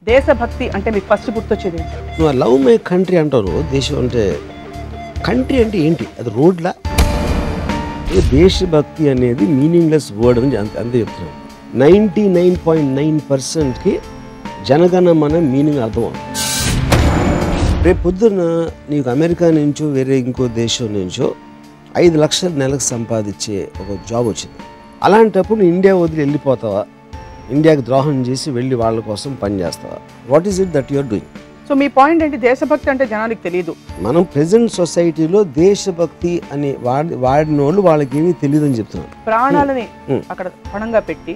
దేశభక్తి అంటే మీకు ఫస్ట్ గుర్తొచ్చేది నువ్వు లవ్ మై కంట్రీ అంటావు. దేశం అంటే కంట్రీ అంటే ఏంటి? అది రోడ్లా? దేశభక్తి అనేది మీనింగ్లెస్ వర్డ్ అని అంతే చెప్తున్నాను. 99.9%కి జనగణమన మీనింగ్ అర్థం అవుతుంది. రేపు పొద్దున్న నీకు అమెరికా నుంచో వేరే ఇంకో దేశం నుంచో 5 లక్షలు నెలకు సంపాదించే ఒక జాబ్ వచ్చింది. అలాంటప్పుడు ఇండియా వదిలి వెళ్ళిపోతావా? ఇండియాకి ద్రోహం చేసి వెళ్ళి వాళ్ళ కోసం పనిచేస్తావా? What is it that you are doing? So మీ పాయింట్ ఏంటి? దేశభక్తి అంటే జనానికి తెలియదు. మనం ప్రెసెంట్ సొసైటీలో దేశభక్తి అని వాడిన వాళ్ళు వాళ్ళకి ఏమీ తెలియదు అని చెప్తున్నాను. ప్రాణాలని అక్కడ పణంగా పెట్టి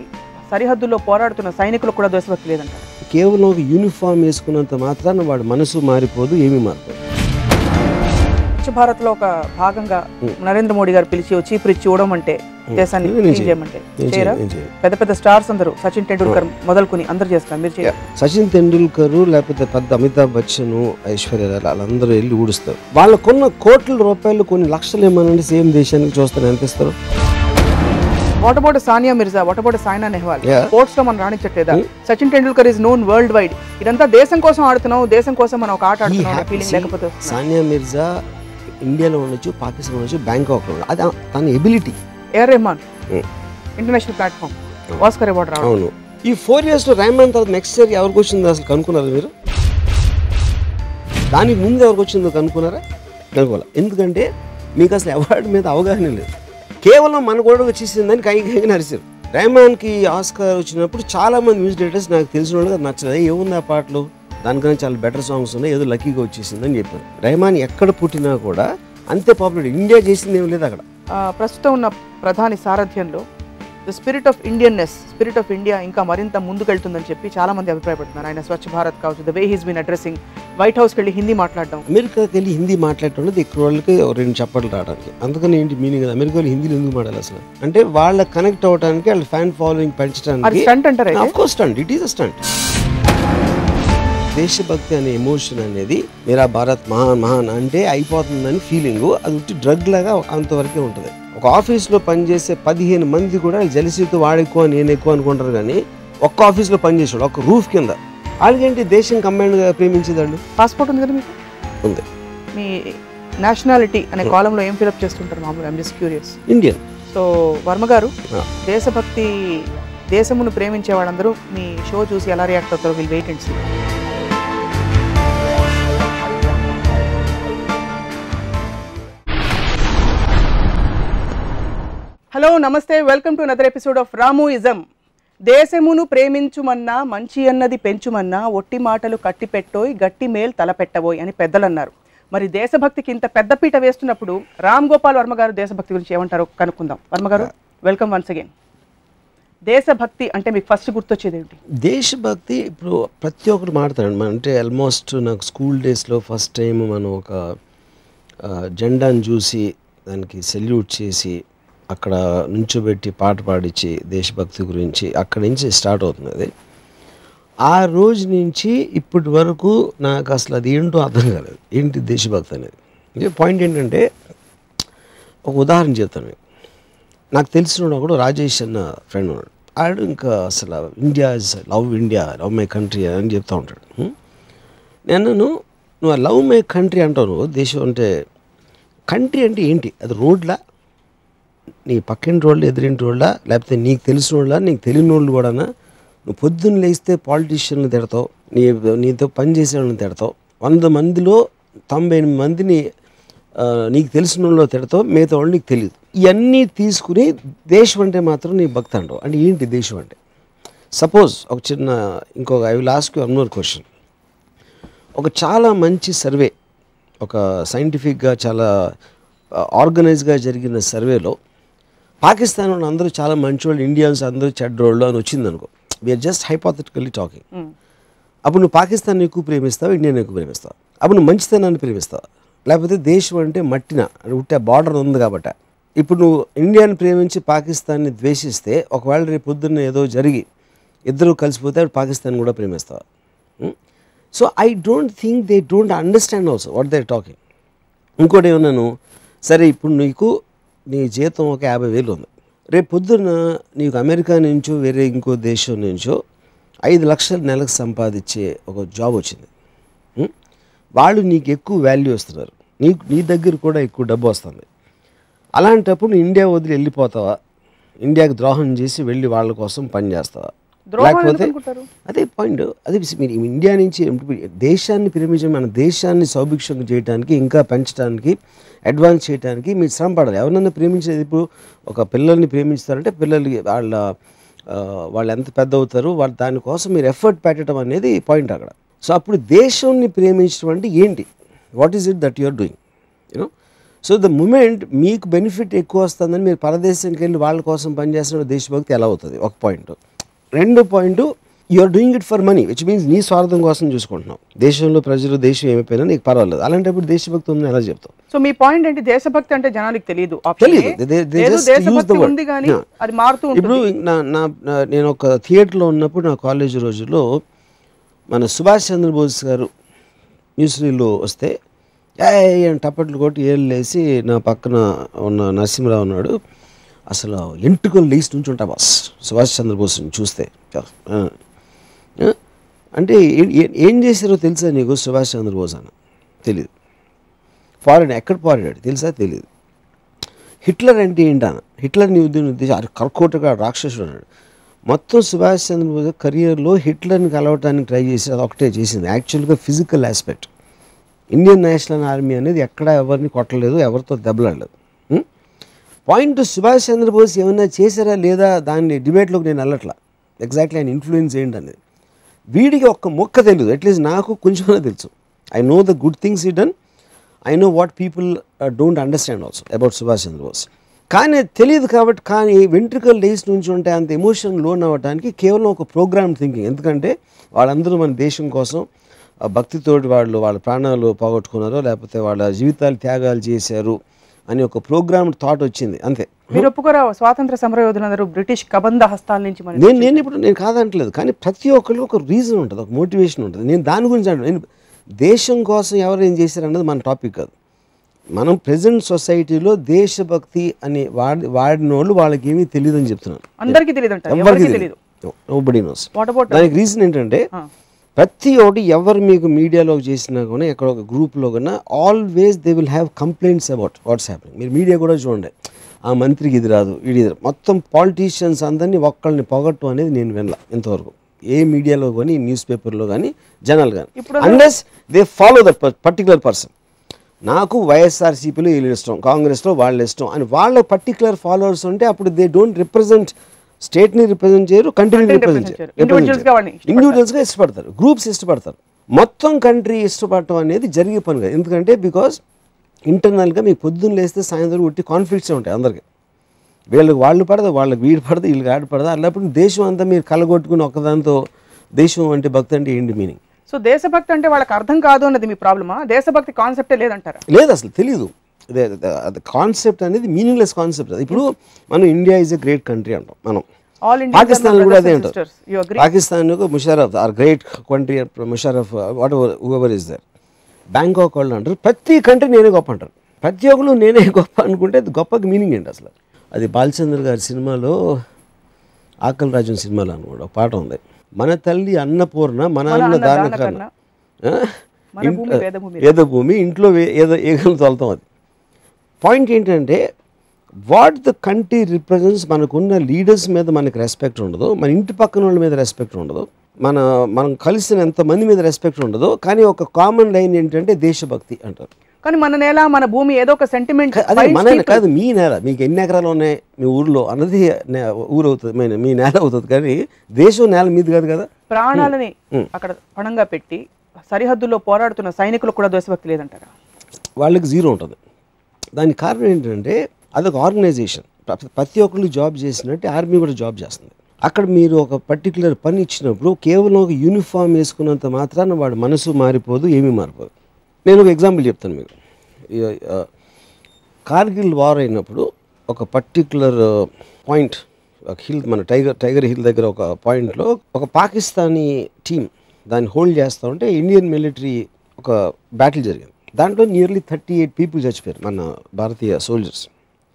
సరిహద్దుల్లో పోరాడుతున్న సైనికులకు కూడా దేశభక్తి లేదంట. కేవలం ఒక యూనిఫామ్ వేసుకున్నంత మాత్రాన వాడి మనసు మారిపోదు, ఏమీ మారిపోదు. స్వచ్ఛ భారత్ లో ఒక భాగంగా నరేంద్ర మోడీ గారు పిలిచి చీపురు ఇచ్చి ఇవ్వడం అంటే దేశాన్ని చేయమంటే చేయరా? పెద్ద పెద్ద స్టార్స్ అందరూ సచిన్ టెండూల్కర్ మొదలుకొని అందరు చేస్తారు, మీరు చేయరు? సచిన్ టెండూల్కర్ లేకపోతే పెద్ద అమితాబ్ బచ్చన్, ఐశ్వర్య వాళ్ళందరూ వెళ్ళి ఊడుస్తారు. వాళ్ళకున్న కోట్ల రూపాయలు కొన్ని లక్షలు ఏమనండి సేమ్ దేశానికి చూస్తారు, ఎంత ఇస్తారు? What about Sania Mirza, what about Saina Nehwal? Sports లో మనం రాణించట్లేదా? Sachin Tendulkar is known worldwide. ఇదంతా దేశం కోసం ఆడుతున్నాం, దేశం కోసం మనం ఒక ఆట ఆడుతున్నాం ఫీలింగ్ లేకపోతే. సానియా మిర్జా ఇండియాలో ఉండొచ్చు, పాకిస్తాన్ ఉండొచ్చు, బ్యాంకాక్ లో అది తన ability. AR Rahman international platform Oscar award రావడం. అవును. ఈ 4 years లో రెహమాన్ తర్వాత నెక్స్ట్ ఇయర్ ఎవరికి వచ్చిందో అసలు కనుక్కున్నారా మీరు? దానికి ముందు ఎవరికి వచ్చిందో కనుక్కున్నారా? కనుక్కోవాలి. ఎందుకంటే మీకు అసలు అవార్డు మీద అవగాహన లేదు. కేవలం మన కూడా వచ్చేసిందని కైకి నరిచారు. రెహమాన్కి ఆస్కార్ వచ్చినప్పుడు చాలా మంది మ్యూజిక్ డైరెక్టర్స్ నాకు తెలిసిన వాళ్ళు నచ్చలేదు. ఏముంది ఆ పాటలు, దానికన్నా చాలా బెటర్ సాంగ్స్ ఉన్నాయి, ఏదో లక్కీగా వచ్చేసిందని చెప్పారు. రెహమాన్ ఎక్కడ పుట్టినా కూడా అంతే పాపులర్. ఇండియా చేసింది ఏం లేదు అక్కడ. ప్రస్తుతం ఉన్న ప్రధాని సారథ్యంలో the spirit of Indianness, spirit of India ఇంకా మరింత ముందుకెళ్తుందని చెప్పి చాలా మంది అభిప్రాయపడుతున్నారు. ఆయన స్వచ్ఛ భారత్ కావచ్చు, the way he's been addressing, White హౌస్కి వెళ్ళి హిందీ మాట్లాడడం. అమెరికాకి వెళ్ళి హిందీ మాట్లాడటం ఇక్కడ వాళ్ళకి 2 చప్పట్లు రావడానికి. అందుకని ఏంటి మీనింగ్? అమెరికాలో హిందీలో ఎందుకు మాట్లాడాలి అసలు? అంటే వాళ్ళ కనెక్ట్ అవ్వడానికి, వాళ్ళ ఫ్యాన్ ఫాలోయింగ్ పెంచడానికి. స్టంట్ అంటారా? Of course stunt, it is a stunt. దేశభక్తి అనే ఎమోషన్ అనేది మీరా భారత్ మహాన్ మహాన్ అంటే అయిపోతుందని ఫీలింగ్, అది ఉట్టి డ్రగ్ లాగా అంతవరకే ఉంటుంది. ఒక ఆఫీస్లో పనిచేసే 15 మంది కూడా జలసీతో వాడెక్కువ నేను ఎక్కువ అనుకుంటారు, కానీ ఒక్క ఆఫీస్లో పనిచేసాడు ఒక రూఫ్ కింద. వాళ్ళకేంటి దేశం కంబైన్డ్గా ప్రేమించేదాళ్ళు. పాస్పోర్ట్ ఉంది కదా మీకు? ఉంది. మీ నేషనాలిటీ అనే కాలంలో ఏం ఫిలప్ చేస్తుంటారు మామూలుగా? I'm just curious. Indian. So Varma garu, దేశభక్తి, దేశమును ప్రేమించే వాళ్ళందరూ మీ షో చూసి ఎలా రియాక్ట్ అవుతారో will wait and see. Hello, నమస్తే, welcome to another episode of Ramuism. దేశమును ప్రేమించుమన్నా, మంచి అన్నది పెంచుమన్నా, ఒట్టి మాటలు కట్టిపెట్టోయ్, గట్టి మేల్ తలపెట్టబోయ్ అని పెద్దలు అన్నారు. మరి దేశభక్తికి ఇంత పెద్దపీట వేస్తున్నప్పుడు రామ్ గోపాల్ వర్మ గారు దేశభక్తి గురించి ఏమంటారో కనుక్కుందాం. వర్మ గారు, వెల్కమ్ వన్స్ అగైన్. దేశభక్తి అంటే మీకు ఫస్ట్ గుర్తొచ్చేది ఏంటి? దేశభక్తి ఇప్పుడు ప్రతి ఒక్కరు మాట్లాడతాడు. అంటే ఆల్మోస్ట్ నాకు స్కూల్ డేస్లో ఫస్ట్ టైం మనం ఒక జెండాను చూసి దానికి సెల్యూట్ చేసి అక్కడ నుంచోబెట్టి పాట పాడించి దేశభక్తి గురించి అక్కడి నుంచి స్టార్ట్ అవుతుంది. అది ఆ రోజు నుంచి ఇప్పటి వరకు నాకు అసలు అది ఏంటో అర్థం కాలేదు, ఏంటి దేశభక్తి అనేది. పాయింట్ ఏంటంటే ఒక ఉదాహరణ చెప్తాను. నాకు తెలిసిన ఒకడు రాజేష్ అన్న ఫ్రెండ్ ఉన్నాడు. ఆడు ఇంకా అసలు India is love India, love my country అని చెప్తూ ఉంటాడు. నేను నువ్వు లవ్ మై కంట్రీ అంటావు. నువ్వు దేశం అంటే కంట్రీ అంటే ఏంటి? అది రోడ్లా? నీ పక్కింటి వాళ్ళు, ఎదురింటి వాళ్ళ, లేకపోతే నీకు తెలిసిన వాళ్ళ, నీకు తెలియని వాళ్ళు కూడా. నువ్వు పొద్దున్న లేస్తే పాలిటీషియన్లు తిడతావు, నీతో పనిచేసే వాళ్ళని తిడతావు, 100 మందిలో 98 మందిని నీకు తెలిసిన వాళ్ళు తిడతావు, మిగతా వాళ్ళు నీకు తెలియదు. ఇవన్నీ తీసుకుని దేశం అంటే మాత్రం నీ భక్తి అంటావు. అంటే ఏంటి దేశం అంటే? సపోజ్ ఒక చిన్న ఇంకొక I will ask you one more question. ఒక చాలా మంచి సర్వే, ఒక సైంటిఫిక్గా చాలా ఆర్గనైజ్గా జరిగిన సర్వేలో పాకిస్తాన్ వాళ్ళు అందరూ చాలా మంచి వాళ్ళు, ఇండియన్స్ అందరూ చెడ్డోళ్ళు అని వచ్చింది అనుకో. We're just hypothetically talking. అప్పుడు నువ్వు పాకిస్తాన్ ఎక్కువ ప్రేమిస్తావు, ఇండియాని ఎక్కువ ప్రేమిస్తావు? అప్పుడు నువ్వు మంచితనాన్ని ప్రేమిస్తావు, లేకపోతే దేశం అంటే మట్టిన ఉంటే బార్డర్ ఉంది కాబట్టి? ఇప్పుడు నువ్వు ఇండియాని ప్రేమించి పాకిస్తాన్ని ద్వేషిస్తే ఒకవేళ రేపు పొద్దున్న ఏదో జరిగి ఇద్దరు కలిసిపోతే పాకిస్తాన్ కూడా ప్రేమిస్తావు. So I don't think they don't understand also what they are talking. ఇంకోటి ఏమన్నాను, సరే ఇప్పుడు నీకు నీ జీతం ఒక 50,000 ఉంది, రేపు పొద్దున్న నీకు అమెరికా నుంచో వేరే ఇంకో దేశం నుంచో 5 లక్షలు నెలకు సంపాదించే ఒక జాబ్ వచ్చింది. వాళ్ళు నీకు ఎక్కువ వాల్యూ ఇస్తున్నారు, నీ దగ్గర కూడా ఎక్కువ డబ్బు వస్తుంది. అలాంటప్పుడు ఇండియా వదిలి వెళ్ళిపోతావా, ఇండియాకి ద్రోహం చేసి వెళ్ళి వాళ్ళ కోసం పని చేస్తావా? లేకపోతే అదే పాయింట్, అదే మీరు ఇండియా నుంచి దేశాన్ని ప్రేమించడం, మన దేశాన్ని సౌభిక్షం చేయడానికి, ఇంకా పెంచడానికి, అడ్వాన్స్ చేయడానికి మీరు శ్రమ పడాలి. ఎవరన్నా ప్రేమించేది, ఇప్పుడు ఒక పిల్లల్ని ప్రేమిస్తారంటే పిల్లలకి వాళ్ళు ఎంత పెద్ద అవుతారు, వాళ్ళు దానికోసం మీరు ఎఫర్ట్ పెట్టడం అనేది పాయింట్ అక్కడ. సో అప్పుడు దేశాన్ని ప్రేమించడం అంటే ఏంటి, what is it that you are doing, you know. So the moment మీకు బెనిఫిట్ ఎక్కువ వస్తుందని మీరు పరదేశానికి వెళ్ళి వాళ్ళ కోసం పనిచేస్తున్న దేశభక్తి ఎలా అవుతుంది, ఒక పాయింట్. రెండో point, you are doing it for money, which means నీ స్వార్థం కోసం చూసుకుంటున్నావు. దేశంలో ప్రజలు దేశం ఏమైపోయినా నీకు పర్వాలేదు, అలాంటిప్పుడు దేశభక్తి ఉందని ఎలా చెప్తావు? సో మీ పాయింట్ ఏంటి, దేశభక్తి అంటే జనానికి తెలియదు. ఇప్పుడు నేను ఒక థియేటర్లో ఉన్నప్పుడు నా కాలేజీ రోజుల్లో మన సుభాష్ చంద్రబోస్ గారు న్యూస్రీలో వస్తే టప్పట్లు కొట్టి ఏళ్ళు వేసి, నా పక్కన ఉన్న నరసింహరావు ఉన్నాడు, అసలు ఎంటుకలు లేచి నుంచి ఉంటా బాస్ సుభాష్ చంద్రబోస్ని చూస్తే. అంటే ఏం చేశారో తెలుసా నీకు సుభాష్ చంద్రబోస్ అని? తెలియదు. ఫారెన్ ఎక్కడ పారాడాడు తెలుసా? తెలియదు. హిట్లర్ అంటే ఏంటన్న, హిట్లర్ని ఉద్దేశం కర్కోటగా రాక్షసుడు అన్నాడు. మొత్తం సుభాష్ చంద్రబోస్ కెరియర్లో హిట్లర్ని కలవటానికి ట్రై చేసి అది ఒకటే చేసింది. యాక్చువల్గా physical aspect, Indian national army అనేది ఎక్కడా ఎవరిని కొట్టలేదు, ఎవరితో దెబ్బలాడలేదు. పాయింట్, సుభాష్ చంద్రబోస్ ఏమైనా చేశారా లేదా దాన్ని డిబేట్లోకి నేను వెళ్ళట్లా, ఎగ్జాక్ట్లీ ఆయన ఇన్ఫ్లుయెన్స్ ఏంటనేది. వీడికి ఒక్క మొక్క తెలియదు, అట్లీస్ట్ నాకు కొంచెమైనా తెలుసు. I know the good things he done, I know what people don't understand also about Subhash Chandrabose. కానీ తెలియదు కాబట్టి, కానీ వెంట్రుకల్ డేస్ నుంచి ఉంటే అంత ఎమోషన్ లోన్ అవ్వడానికి కేవలం ఒక ప్రోగ్రామ్ థింకింగ్. ఎందుకంటే వాళ్ళందరూ మన దేశం కోసం భక్తితోటి వాళ్ళ ప్రాణాలు పోగొట్టుకున్నారో, లేకపోతే వాళ్ళ జీవితాలు త్యాగాలు చేశారు అని ఒక ప్రోగ్రామ్ థాట్ వచ్చింది, అంతే. మీరు ఒప్పుకోరా స్వాతంత్ర సమరయోధులందరూ బ్రిటిష్ కబంధ హస్తాల నుంచి? నేను కాదంటలేదు, కానీ ప్రతి ఒక్కరికి ఒక రీజన్ ఉంటుంది, ఒక మోటివేషన్ ఉంటుంది. నేను దాని గురించి అంటాను. నేను దేశం కోసం ఎవరు ఏం చేశారన్నది మన టాపిక్ కాదు. మనం ప్రజెంట్ సొసైటీలో దేశభక్తి అని వాడిన వాళ్ళు వాళ్ళకి ఏమీ తెలియదు అని చెప్తున్నాను. అందరికీ తెలియదు. Nobody nose. దానికి రీజన్ ఏంటంటే, ప్రతి ఒక్కటి ఎవరు మీకు మీడియాలో చేసినా కూడా, ఎక్కడ ఒక గ్రూప్లో కన్నా, always they will have complaints about what's happening. మీరు మీడియా కూడా చూడండి, ఆ మంత్రికి ఇది రాదు, ఇది రాదు, మొత్తం పాలిటీషియన్స్ అందరినీ ఒక్కళ్ళని పొగట్టం అనేది నేను వినలా ఇంతవరకు, ఏ మీడియాలో కానీ, న్యూస్ పేపర్లో కానీ, జనాలు కానీ, unless they follow that particular person. నాకు వైఎస్ఆర్సీపీలో వీళ్ళు ఇష్టం, కాంగ్రెస్లో వాళ్ళు ఇష్టం అని వాళ్ళ పర్టికులర్ ఫాలోవర్స్ ఉంటే అప్పుడు దే డోంట్ రిప్రజెంట్ స్టేట్ని రిప్రజెంట్ చేయరు, కంట్రీని రిప్రజెంట్ చేయరు. ఇండివిజువల్స్గా ఇష్టపడతారు, గ్రూప్స్ ఇష్టపడతారు. మొత్తం కంట్రీ ఇష్టపడటం అనేది జరిగే పని కాదు. ఎందుకంటే బికాస్ ఇంటర్నల్గా మీకు పొద్దున్న లేస్తే సాయంత్రం ఉట్టి కాన్ఫ్లిక్ట్స్ ఉంటాయి అందరికీ. వీళ్ళకి వాళ్ళు పడదు, వాళ్ళకి వీడు పడదు, వీళ్ళకి ఆడ పడదు. అన్నప్పుడు దేశం అంతా మీరు కలగొట్టుకుని ఒకదాంతో దేశం అంటే భక్తి అంటే ఏంటి మీనింగ్? సో దేశభక్తి అంటే వాళ్ళకి అర్థం కాదు అన్నది మీ ప్రాబ్లమా? దేశభక్తి కాన్సెప్టే లేదంటారా? లేదు, అసలు తెలీదు. అది కాన్సెప్ట్ అనేది మీనింగ్లెస్ కాన్సెప్ట్. ఇప్పుడు మనం India is a great country అంటాం, మనం పాకిస్తాన్ కూడా అదే అంటారు. Pakistan Musharraf are great country, Musharraf whatever is there. Bangkok వాళ్ళు అంటారు ప్రతి కంట్రీ నేనే గొప్ప అంటారు. ప్రతి ఒక్కరు నేనే గొప్ప అనుకుంటే అది గొప్పకి మీనింగ్ ఏంటి అసలు? అది బాలచంద్ర గారి సినిమాలో, ఆకలి రాజన్ సినిమాలో అనుకోండి, ఒక పాట ఉంది, మన తల్లి అన్నపూర్ణ మన అన్న దాన కన్నా వేదభూమి, ఇంట్లో ఏగలు తోలుతాం. అది పాయింట్ ఏంటంటే, వాట్ ద కంట్రీ రిప్రజెంట్స్. మనకున్న లీడర్స్ మీద మనకి రెస్పెక్ట్ ఉండదు, మన ఇంటి పక్కన వాళ్ళ మీద రెస్పెక్ట్ ఉండదు, మనం కలిసిన ఎంతమంది మీద రెస్పెక్ట్ ఉండదు. కానీ ఒక కామన్ లైన్ ఏంటంటే దేశభక్తి అంటారు. కానీ మన నేల, మన భూమి ఏదో ఒక సెంటిమెంట్. అదే మన కాదు, మీ నేల, మీకు ఎన్ని ఎకరాలు ఉన్నాయి మీ ఊర్లో అన్నది ఊరు అవుతుంది, మీ నేల అవుతుంది. కానీ దేశం నేల మీది కాదు కదా. ప్రాణాలని అక్కడ పణంగా పెట్టి సరిహద్దుల్లో పోరాడుతున్న సైనికులకు కూడా దేశభక్తి లేదంటారా? వాళ్ళకి జీరో ఉంటుంది. దానికి కారణం ఏంటంటే, అదొక ఆర్గనైజేషన్. ప్రతి ఒక్కళ్ళు జాబ్ చేసినట్టు ఆర్మీ కూడా జాబ్ చేస్తుంది. అక్కడ మీరు ఒక పర్టికులర్ పని ఇచ్చినప్పుడు కేవలం ఒక యూనిఫామ్ వేసుకున్నంత మాత్రాన వాడు మనసు మారిపోదు, ఏమీ మారిపోదు. నేను ఒక ఎగ్జాంపుల్ చెప్తాను మీకు. కార్గిల్ వార్ అయినప్పుడు ఒక పర్టికులర్ పాయింట్, ఒక హిల్, మన టైగర్ హిల్ దగ్గర ఒక పాయింట్లో ఒక పాకిస్తానీ టీం దాన్ని హోల్డ్ చేస్తూ ఉంటే ఇండియన్ మిలిటరీ ఒక బ్యాటిల్ జరిగింది. దాంట్లో నియర్లీ 38 పీపుల్ చచ్చిపోయారు మన భారతీయ సోల్జర్స్.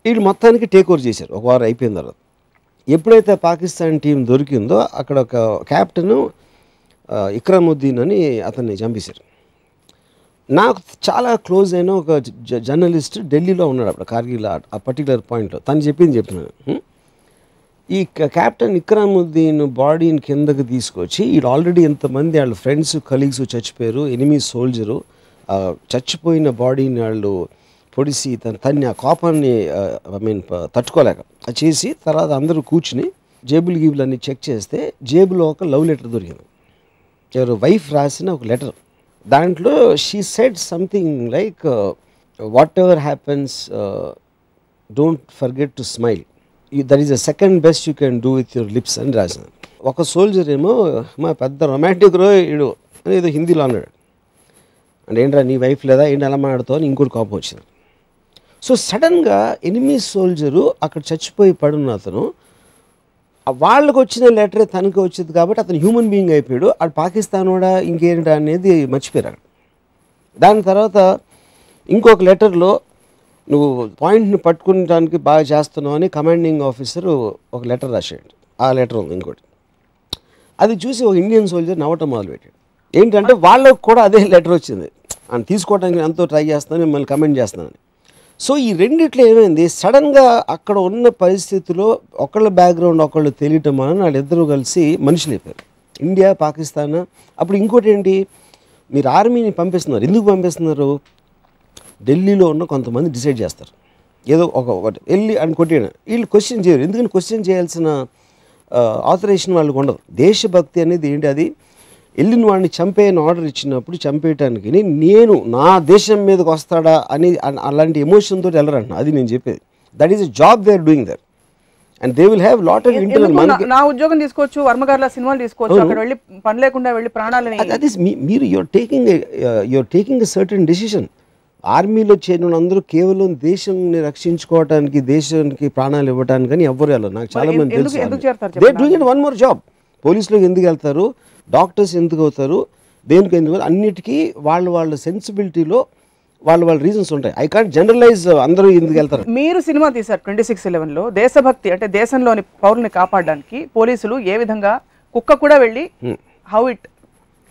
వీళ్ళు మొత్తానికి టేక్ ఓవర్ చేశారు ఒక వారం అయిపోయిన తర్వాత. ఎప్పుడైతే పాకిస్తాన్ టీం దొరికిందో అక్కడ ఒక క్యాప్టెన్ ఇక్రముద్దీన్ అని అతన్ని చంపేశారు. నాకు చాలా క్లోజ్ అయిన ఒక జర్నలిస్ట్ ఢిల్లీలో ఉన్నాడు అప్పుడు కార్గిల్ ఆ పర్టికులర్ పాయింట్లో. తను చెప్తున్నాను, ఈ క్యాప్టెన్ ఇక్రముద్దీన్ బాడీని కిందకి తీసుకొచ్చి వీళ్ళు ఆల్రెడీ ఎంతమంది వాళ్ళ ఫ్రెండ్స్ కలీగ్స్ చచ్చిపోయారు, ఎనిమీ సోల్జరు చచ్చిపోయిన బాడీని వాళ్ళు పొడిసి తన్ని ఆ కోపాన్ని తట్టుకోలేక చేసి తర్వాత అందరూ కూర్చుని జేబులు గీబులు అన్నీ చెక్ చేస్తే జేబులో ఒక లవ్ లెటర్ దొరికింది. ఎవరు వైఫ్ రాసిన ఒక లెటర్. దాంట్లో she said something like what ever happens don't forget to smile, that is the second best you can do with your lips అని రాసిన. ఒక సోల్జర్ ఏమో మా పెద్ద రొమాంటిక్ రో ఇడు అని ఏదో హిందీలో అన్నాడు. అంటే ఏంట్రా నీ వైఫ్ లేదా ఏంటి ఎలా మాట్లాడుతావు అని ఇంకోటి కోపం వచ్చింది. సో సడన్గా ఎనిమీ సోల్జరు అక్కడ చచ్చిపోయి పడున్న అతను వాళ్ళకు వచ్చిన లెటరే తనకు వచ్చింది కాబట్టి అతను హ్యూమన్ బీయింగ్ అయిపోయాడు. అటు పాకిస్తాన్ కూడా ఇంకేంటా అనేది మర్చిపోయారు. దాని తర్వాత ఇంకొక లెటర్లో నువ్వు పాయింట్ని పట్టుకోవడానికి బాగా చేస్తున్నావు అని కమాండింగ్ ఆఫీసరు ఒక లెటర్ రాశాడు. ఆ లెటర్ ఉంది ఇంకోటి. అది చూసి ఒక ఇండియన్ సోల్జర్ నవ్వటం మొదలుపెట్టాడు. ఏంటంటే వాళ్ళకు కూడా అదే లెటర్ వచ్చింది, అని తీసుకోవడానికి ఎంతో ట్రై చేస్తాను మిమ్మల్ని కమెంట్ చేస్తున్నాను. సో ఈ రెండిట్లో ఏమైంది, సడన్గా అక్కడ ఉన్న పరిస్థితిలో ఒకళ్ళ బ్యాక్గ్రౌండ్ ఒకళ్ళు తెలియటం వలన వాళ్ళిద్దరూ కలిసి మనుషులు అయిపోయారు. ఇండియా పాకిస్తాన్. అప్పుడు ఇంకోటి ఏంటి, మీరు ఆర్మీని పంపిస్తున్నారు, ఎందుకు పంపిస్తున్నారు, ఢిల్లీలో ఉన్న కొంతమంది డిసైడ్ చేస్తారు ఏదో ఒకటి వెళ్ళి అని కొట్టేయడం. వీళ్ళు క్వశ్చన్ చేయరు, ఎందుకని క్వశ్చన్ చేయాల్సిన ఆథరైజేషన్ వాళ్ళకి ఉండదు. దేశభక్తి అనేది ఏంటి, అది వెళ్ళిన వాడిని చంపేయని ఆర్డర్ ఇచ్చినప్పుడు చంపేయటానికి నేను నా దేశం మీదకి వస్తాడా అని అలాంటి ఎమోషన్ తోటి వెళ్ళరంట. అది నేను చెప్పేది. That is a job they are doing that and they will have lot of internal. నా ఉద్యోగం తీసుకోవచ్చు, వర్మగారుల సినిమాలు తీసుకోవచ్చు, అక్కడ వెళ్ళి పని లేకుండా వెళ్ళి ప్రాణాలని. దట్ ఈస్ మీరు you're taking a certain decision. ఆర్మీలో చేరిన అందరూ కేవలం దేశాన్ని రక్షించుకోవడానికి, దేశానికి ప్రాణాలు ఇవ్వడానికి ఎవ్వరు వెళ్ళరు. నాకు చాలా మంది తెలుసు. They doing it one more job. పోలీసులోకి ఎందుకు వెళ్తారు, డాక్టర్స్ ఎందుకు అవుతారు, దేనికి ఎందుకు, అన్నిటికీ వాళ్ళ సెన్సిబిలిటీలో వాళ్ళ రీజన్స్ ఉంటాయి. ఐ కాంట్ జనరలైజ్ అందరూ ఎందుకు వెళ్తారు. మీరు సినిమా తీశారు 26/11లో. దేశభక్తి అంటే దేశంలోని పౌరుల్ని కాపాడడానికి పోలీసులు ఏ విధంగా, కుక్క కూడా వెళ్ళి how it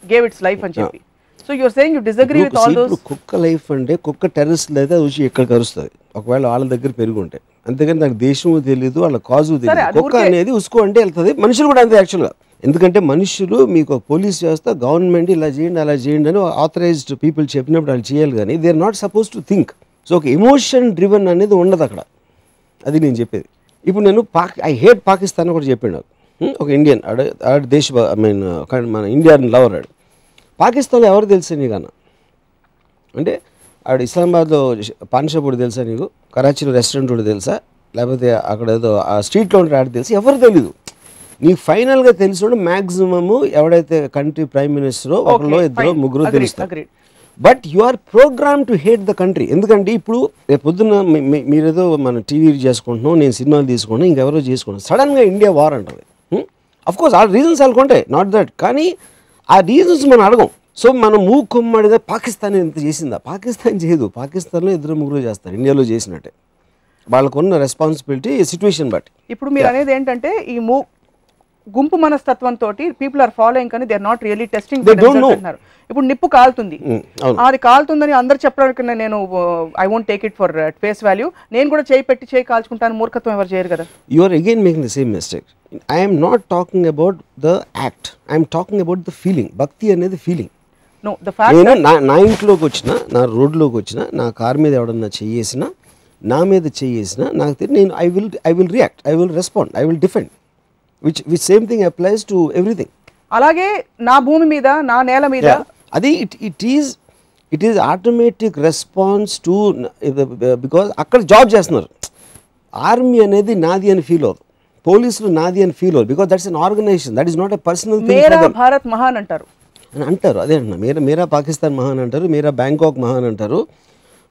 gave its life అని చెప్పి. So you're saying you disagree with all those. కుక్క లైఫ్ అంటే కుక్క టెర్రరిస్టులు అయితే అది వచ్చి ఇక్కడ కరుస్తుంది ఒకవేళ వాళ్ళ దగ్గర పెరుగుంటే. అంతేగాని నాకు దేశము తెలియదు, వాళ్ళ కాజు తెలియదు. కుక్క అనేది ఉసుకో అంటే వెళ్తుంది. మనుషులు కూడా అంతే యాక్చువల్గా. ఎందుకంటే మనుషులు మీకు పోలీస్ వ్యవస్థ, గవర్నమెంట్ ఇలా చేయండి అలా చేయండి అని ఆథరైజ్డ్ పీపుల్ చెప్పినప్పుడు వాళ్ళు చేయాలి, కానీ they are not suppose to think. So ఒక ఎమోషన్ డ్రివెన్ అనేది ఉండదు అక్కడ. అది నేను చెప్పేది. ఇప్పుడు నేను ఐ హేట్ పాకిస్తాన్ కూడా చెప్పాడు నాకు ఒక ఇండియన్ దేశ మన ఇండియన్ లవర్ ఆడు. పాకిస్తాన్లో ఎవరు తెలుసా నీకన్నా అంటే ఆడు ఇస్లామాబాద్లో పాన్ షాప్ కూడా తెలుసా నీకు, కరాచీలో రెస్టారెంట్ కూడా తెలుసా, లేకపోతే అక్కడ ఏదో ఆ స్ట్రీట్లో ఉంటే ఆడు తెలుసు, ఎవరు తెలీదు. నీకు ఫైనల్గా తెలిసిన మ్యాక్సిమము ఎవడైతే కంట్రీ ప్రైమ్ మినిస్టరో ఒకరిలో ఇద్దరు ముగ్గురు తెలుస్తారు. But you are program to hate the country. ఎందుకంటే ఇప్పుడు రేపు పొద్దున్న మీరేదో మన టీవీ చేసుకుంటున్నాం, నేను సినిమాలు తీసుకుంటాను, ఇంకెవరో చేసుకుంటాను, సడన్గా ఇండియా వార్ అంటుంది. అఫ్కోర్స్ ఆ రీజన్స్ అనుకుంటే నాట్ దట్, కానీ ఆ రీజన్స్ మనం అడగం. సో మనం మూకుమ్మడిగా పాకిస్తాన్ ఎంత చేసిందా, పాకిస్తాన్ చేయదు. పాకిస్తాన్లో ఇద్దరు ముగ్గురు చేస్తారు, ఇండియాలో చేసినట్టే. వాళ్ళకున్న రెస్పాన్సిబిలిటీ సిచ్యువేషన్ బట్టి. ఇప్పుడు మీరు అనేది ఏంటంటే ఈ గుంపు మనస్తత్వంతో పీపుల్ ఆర్ ఫాలోయింగ్ కానీ they are not really testing. ఇప్పుడు నిప్పు కాలుతుంది, అది కాలుతుందని అందరు చెప్పడానికి నేను I won't take it for face value. నేను కూడా చేయి పెట్టి చేయి కాల్చుకుంటాను, మూర్ఖత్వం ఎవరు చేయరు కదా. You are again making the same mistake. I'm not talking about the act, I'm talking about the feeling. భక్తి అనేది ఫీలింగ్. నేను నా ఇంట్లోకి వచ్చిన, నా రోడ్లోకి వచ్చిన, నా కార్ మీద ఎవడన్నా చెయ్యేసినా, నా మీద చెయ్యేసినా నాకు తెలియదు, నేను I will react, I will respond, I will defend. which same thing applies to everything. అలాగే నా భూమి మీద, నా నేల మీద అది it is automatic response to because అక్కడ జాబ్ చేస్తున్నారు. ఆర్మీ అనేది నాది అని ఫీల్ అవుతుంది, పోలీసులు నాది అని ఫీల్ అవుతుంది, because that's an organisation, that is not a personal thing. మేరా భారత్ మహాన్ అంటారు అదే అంటున్నా. మేరా పాకిస్తాన్ మహాన్ అంటారు, మేరా బ్యాంకాక్ మహాన్ అంటారు.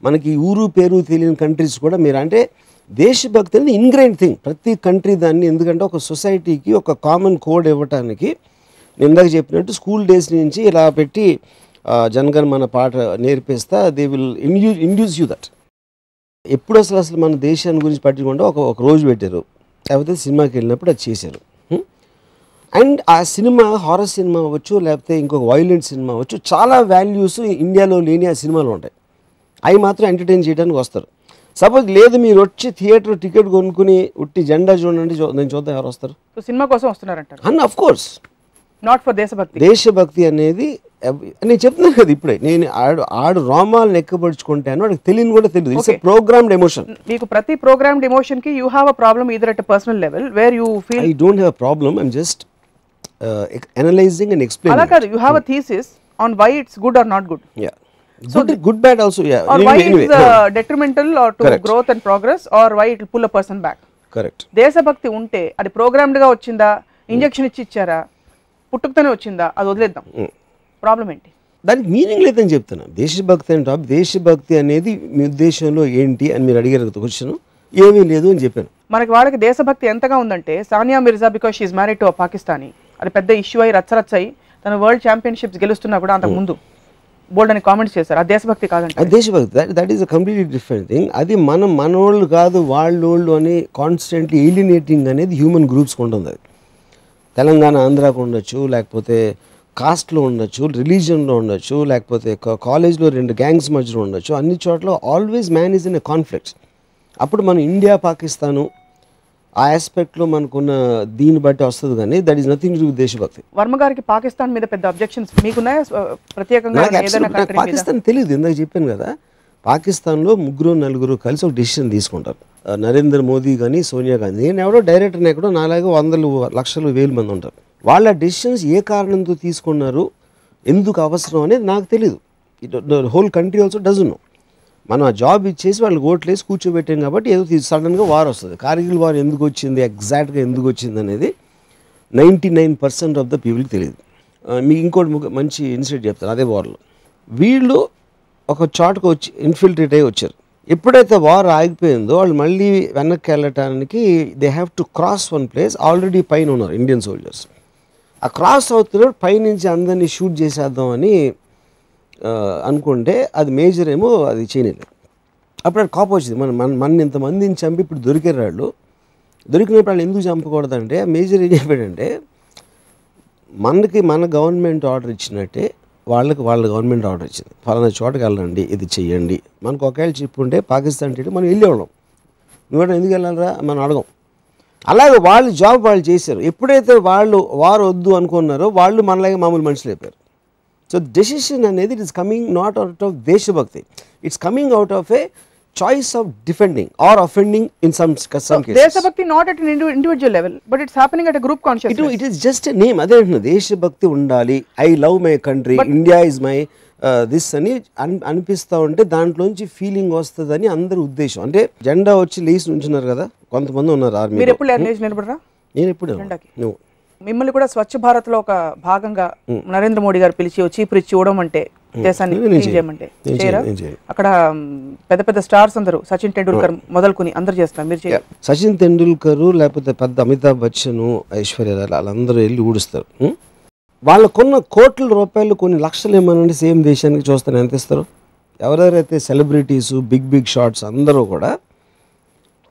మనకి ఊరు పేరు తెలియని కంట్రీస్ కూడా మీరు అంటే దేశభక్తి అనేది ఇన్గ్రైన్ థింగ్ ప్రతి కంట్రీ దాన్ని. ఎందుకంటే ఒక సొసైటీకి ఒక కామన్ కోడ్ ఇవ్వటానికి నేను ఇందాక చెప్పినట్టు స్కూల్ డేస్ నుంచి ఇలా పెట్టి జనగణ మన పాట నేర్పిస్తా they will induce you that. ఎప్పుడు అసలు మన దేశాన్ని గురించి పట్టించుకుంటే ఒక రోజు పెట్టారు, లేకపోతే సినిమాకి వెళ్ళినప్పుడు అది చేశారు. అండ్ ఆ సినిమా హారర్ సినిమా అవ్వచ్చు, లేకపోతే ఇంకొక వైలెంట్ సినిమా అవ్వచ్చు, చాలా వాల్యూస్ ఇండియాలో లేని ఆ సినిమాలు ఉంటాయి. అవి మాత్రం ఎంటర్టైన్ చేయడానికి వస్తారు. సపోజ్ లేదు మీరు వచ్చి థియేటర్ టికెట్ కొనుక్కుని ఉట్టి జెండా చూడండి నేను చూద్దాం, ఎవరు వస్తారు? సినిమా కోసం వస్తున్నారంటారు. And of course not for దేశభక్తి. దేశభక్తి అనేది నేను చెప్తున్నాను కదా ఇప్పుడే, నేను ఆడు రోమాలను ఎక్కబడుచుకుంటాను, వాడికి తెలియని కూడా తెలియదు. It's programmed emotion. మీకు ప్రతి ప్రోగ్రామ్డ్ ఎమోషన్ కి you have a problem either at personal level where you feel. I don't have a problem, I'm just analysing and explaining. అలా కాదు, you have a thesis on why it's good or not good. Yeah, good bad also, yeah, or why it's detrimental or to growth and progress, or why it will pull a person back. Correct. దేశభక్తి ఉంటే అది programmed గా వచ్చిందా, injection ఇచ్చి ఇచ్చారా, పుట్టుకతోనే వచ్చిందా, అది వదిలేద్దాం. ప్రాబ్లం ఏంటి? దానికి మీనింగ్ లేదని చెప్తున్నా. దేశభక్తి అంటే దేశభక్తి అనేది మీ ఉద్దేశంలో ఏంటి అని మీరు అడిగారు క్వశ్చన్, ఏమీ లేదు అని చెప్పాను. మనకి వాళ్ళకి దేశభక్తి ఎంతగా ఉందంటే Sania Mirza because she is married to a Pakistani, అది పెద్ద ఇష్యూ అయ్యి రచ్చరచ్చయి తన వరల్డ్ ఛాంపియన్షిప్స్ గెలుస్తున్నా కూడా అంతకు ముందు బోల్డ్ అని కామెంట్స్ చేశారు. ఆ దేశభక్తి కాదంటే, దేశభక్తి that is a completely different thing. అది మనోళ్ళు కాదు వాళ్ళోళ్ళు అని కాన్స్టెంట్లీ ఏలినేటింగ్ అనేది హ్యూమన్ గ్రూప్స్కి ఉంటుంది. అది తెలంగాణ ఆంధ్రాకు ఉండొచ్చు, లేకపోతే కాస్ట్లో ఉండొచ్చు, రిలీజియన్లో ఉండొచ్చు, లేకపోతే కాలేజ్లో 2 గ్యాంగ్స్ మధ్యలో ఉండొచ్చు. అన్ని చోట్ల always man is in a conflicts. అప్పుడు మనం ఇండియా పాకిస్తాను ఆ ఆస్పెక్ట్లో మనకున్న దీన్ని బట్టి వస్తుంది, కానీ that is nothing to do with దేశభక్తి. వర్మ గారికి పాకిస్తాన్ మీద పెద్ద అబ్జెక్షన్స్ మీకున్నాయా ప్రత్యేకంగా? పాకిస్తాన్ తెలియదు, ఇందాక చెప్పాను కదా, పాకిస్తాన్లో 3-4 కలిసి ఒక డెసిషన్ తీసుకుంటారు. నరేంద్ర మోదీ కానీ సోనియా గాంధీ, నేను ఎవడో డైరెక్టర్ని ఎక్కడో నాలాగే 100,000-1,00,000 మంది ఉంటారు. వాళ్ళ డెసిషన్స్ ఏ కారణంతో తీసుకున్నారు, ఎందుకు అవసరం అనేది నాకు తెలియదు. Whole country also doesn't know. మనం ఆ జాబ్ ఇచ్చేసి వాళ్ళకి ఓట్లేసి కూర్చోబెట్టాం కాబట్టి ఏదో సడన్గా వార్ వస్తుంది. కార్గిల్ వార్ ఎందుకు వచ్చింది, ఎగ్జాక్ట్గా ఎందుకు వచ్చింది అనేది 99% ఆఫ్ ద పీపుల్కి తెలియదు. మీకు ఇంకోటి మంచి ఇన్సిడెంట్ చెప్తారు. అదే వార్లో వీళ్ళు ఒక చోటకు వచ్చి ఇన్ఫిల్ట్రేట్ అయ్యి వచ్చారు. ఎప్పుడైతే వార్ ఆగిపోయిందో వాళ్ళు మళ్ళీ వెనక్కి వెళ్ళటానికి they have to cross one place. Already పైన ఉన్నారు ఇండియన్ సోల్జర్స్. ఆ క్రాస్ అవుతున్నారు, పైనుంచి అందరినీ షూట్ చేసేద్దాం అని అనుకుంటే అది మేజర్ ఏమో అది చేయలేదు. అప్పుడు అది కోపం వచ్చింది, మన ఇంతమందిని చంపి ఇప్పుడు దొరికారు వాళ్ళు, దొరికినప్పుడు వాళ్ళు ఎందుకు చంపకూడదంటే మేజర్ ఏం చెప్పాడంటే, మన గవర్నమెంట్ ఆర్డర్ ఇచ్చినట్టే వాళ్ళకి వాళ్ళ గవర్నమెంట్ ఆర్డర్ ఇచ్చింది, ఫలానా చోటకి వెళ్ళండి, ఇది చెయ్యండి. మనకు ఒకవేళ చెప్పుంటే పాకిస్తాన్ టీడీ మనం వెళ్ళేవాళ్ళం, నువ్వు ఎందుకు వెళ్ళాలరా మనం అడగం. అలాగే వాళ్ళు జాబ్ వాళ్ళు చేశారు. ఎప్పుడైతే వాళ్ళు వారు వద్దు అనుకున్నారో వాళ్ళు మనలాగే మామూలు మనుషులు అయిపోయారు. సో డెసిషన్ అనేది it is coming not out of దేశభక్తి, it's coming out of a choice of defending or offending in some cases. దేశభక్తి not at an individual level but it's happening at a group consciousness. It is just a name. అదే అంటున్నా, దేశభక్తి ఉండాలి, I love my country, India is my this అని అనిపిస్తూ ఉంటే దాంట్లోంచి feeling వస్తుందని అందరి ఉద్దేశం. అంటే జెండా వచ్చి లేసి ఉంచున్నారు కదా, కొంతమంది ఉన్నారు ఆర్మీ. మీరు ఎప్పుడు నిలబడరా? నేను ఎప్పుడు నువ్వు మిమ్మల్ని కూడా స్వచ్ఛ భారత్ లో ఒక భాగంగా నరేంద్ర మోడీ గారు పిలిచి చీపురిచ్చి ఇవ్వడం అంటే దేశాన్ని చేయమంటే చేయరా? అక్కడ పెద్ద పెద్ద స్టార్స్ అందరూ సచిన్ టెండూల్కర్ మొదలుకొని అందరు చేస్తారు, మీరు చేయాలి. సచిన్ టెండూల్కర్ లేకపోతే పెద్ద అమితాబ్ బచ్చన్, ఐశ్వర్య వాళ్ళందరూ వెళ్ళి ఊడుస్తారు. వాళ్ళకున్న కోట్ల రూపాయలు కొన్ని లక్షలు ఏమనండి సేమ్ దేశానికి చూస్తాను ఎంత ఇస్తారు. ఎవరెవరైతే సెలబ్రిటీసు బిగ్ షాట్స్ అందరూ కూడా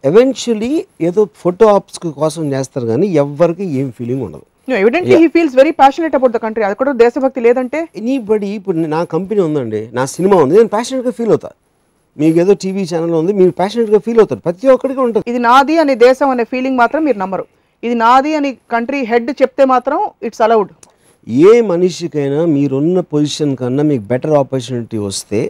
ఎవెన్చువలీ ఏదో ఫోటో ఆప్స్ కోసం చేస్తారు, కానీ ఎవరికి ఏం ఫీలింగ్ ఉండదు. Evidently he feels very passionate about the country. అది కూడా దేశభక్తి లేదంటే ఎనీబడి. ఇప్పుడు నా కంపెనీ ఉందండి, నా సినిమా ఉంది, నేను ప్యాషనేట్గా ఫీల్ అవుతా. మీకు ఏదో టీవీ ఛానల్ ఉంది, మీరు ప్యాషనేట్గా ఫీల్ అవుతారు. ప్రతి ఒక్కరికి ఉంటుంది. ఇది నాది అనే దేశం అనే ఫీలింగ్ మాత్రం మీరు నమ్మరు. ఇది నాది అని కంట్రీ హెడ్ చెప్తే మాత్రం ఇట్స్ అలౌడ్. ఏ మనిషికైనా మీరున్న పొజిషన్ కన్నా మీకు బెటర్ ఆపర్చునిటీ వస్తే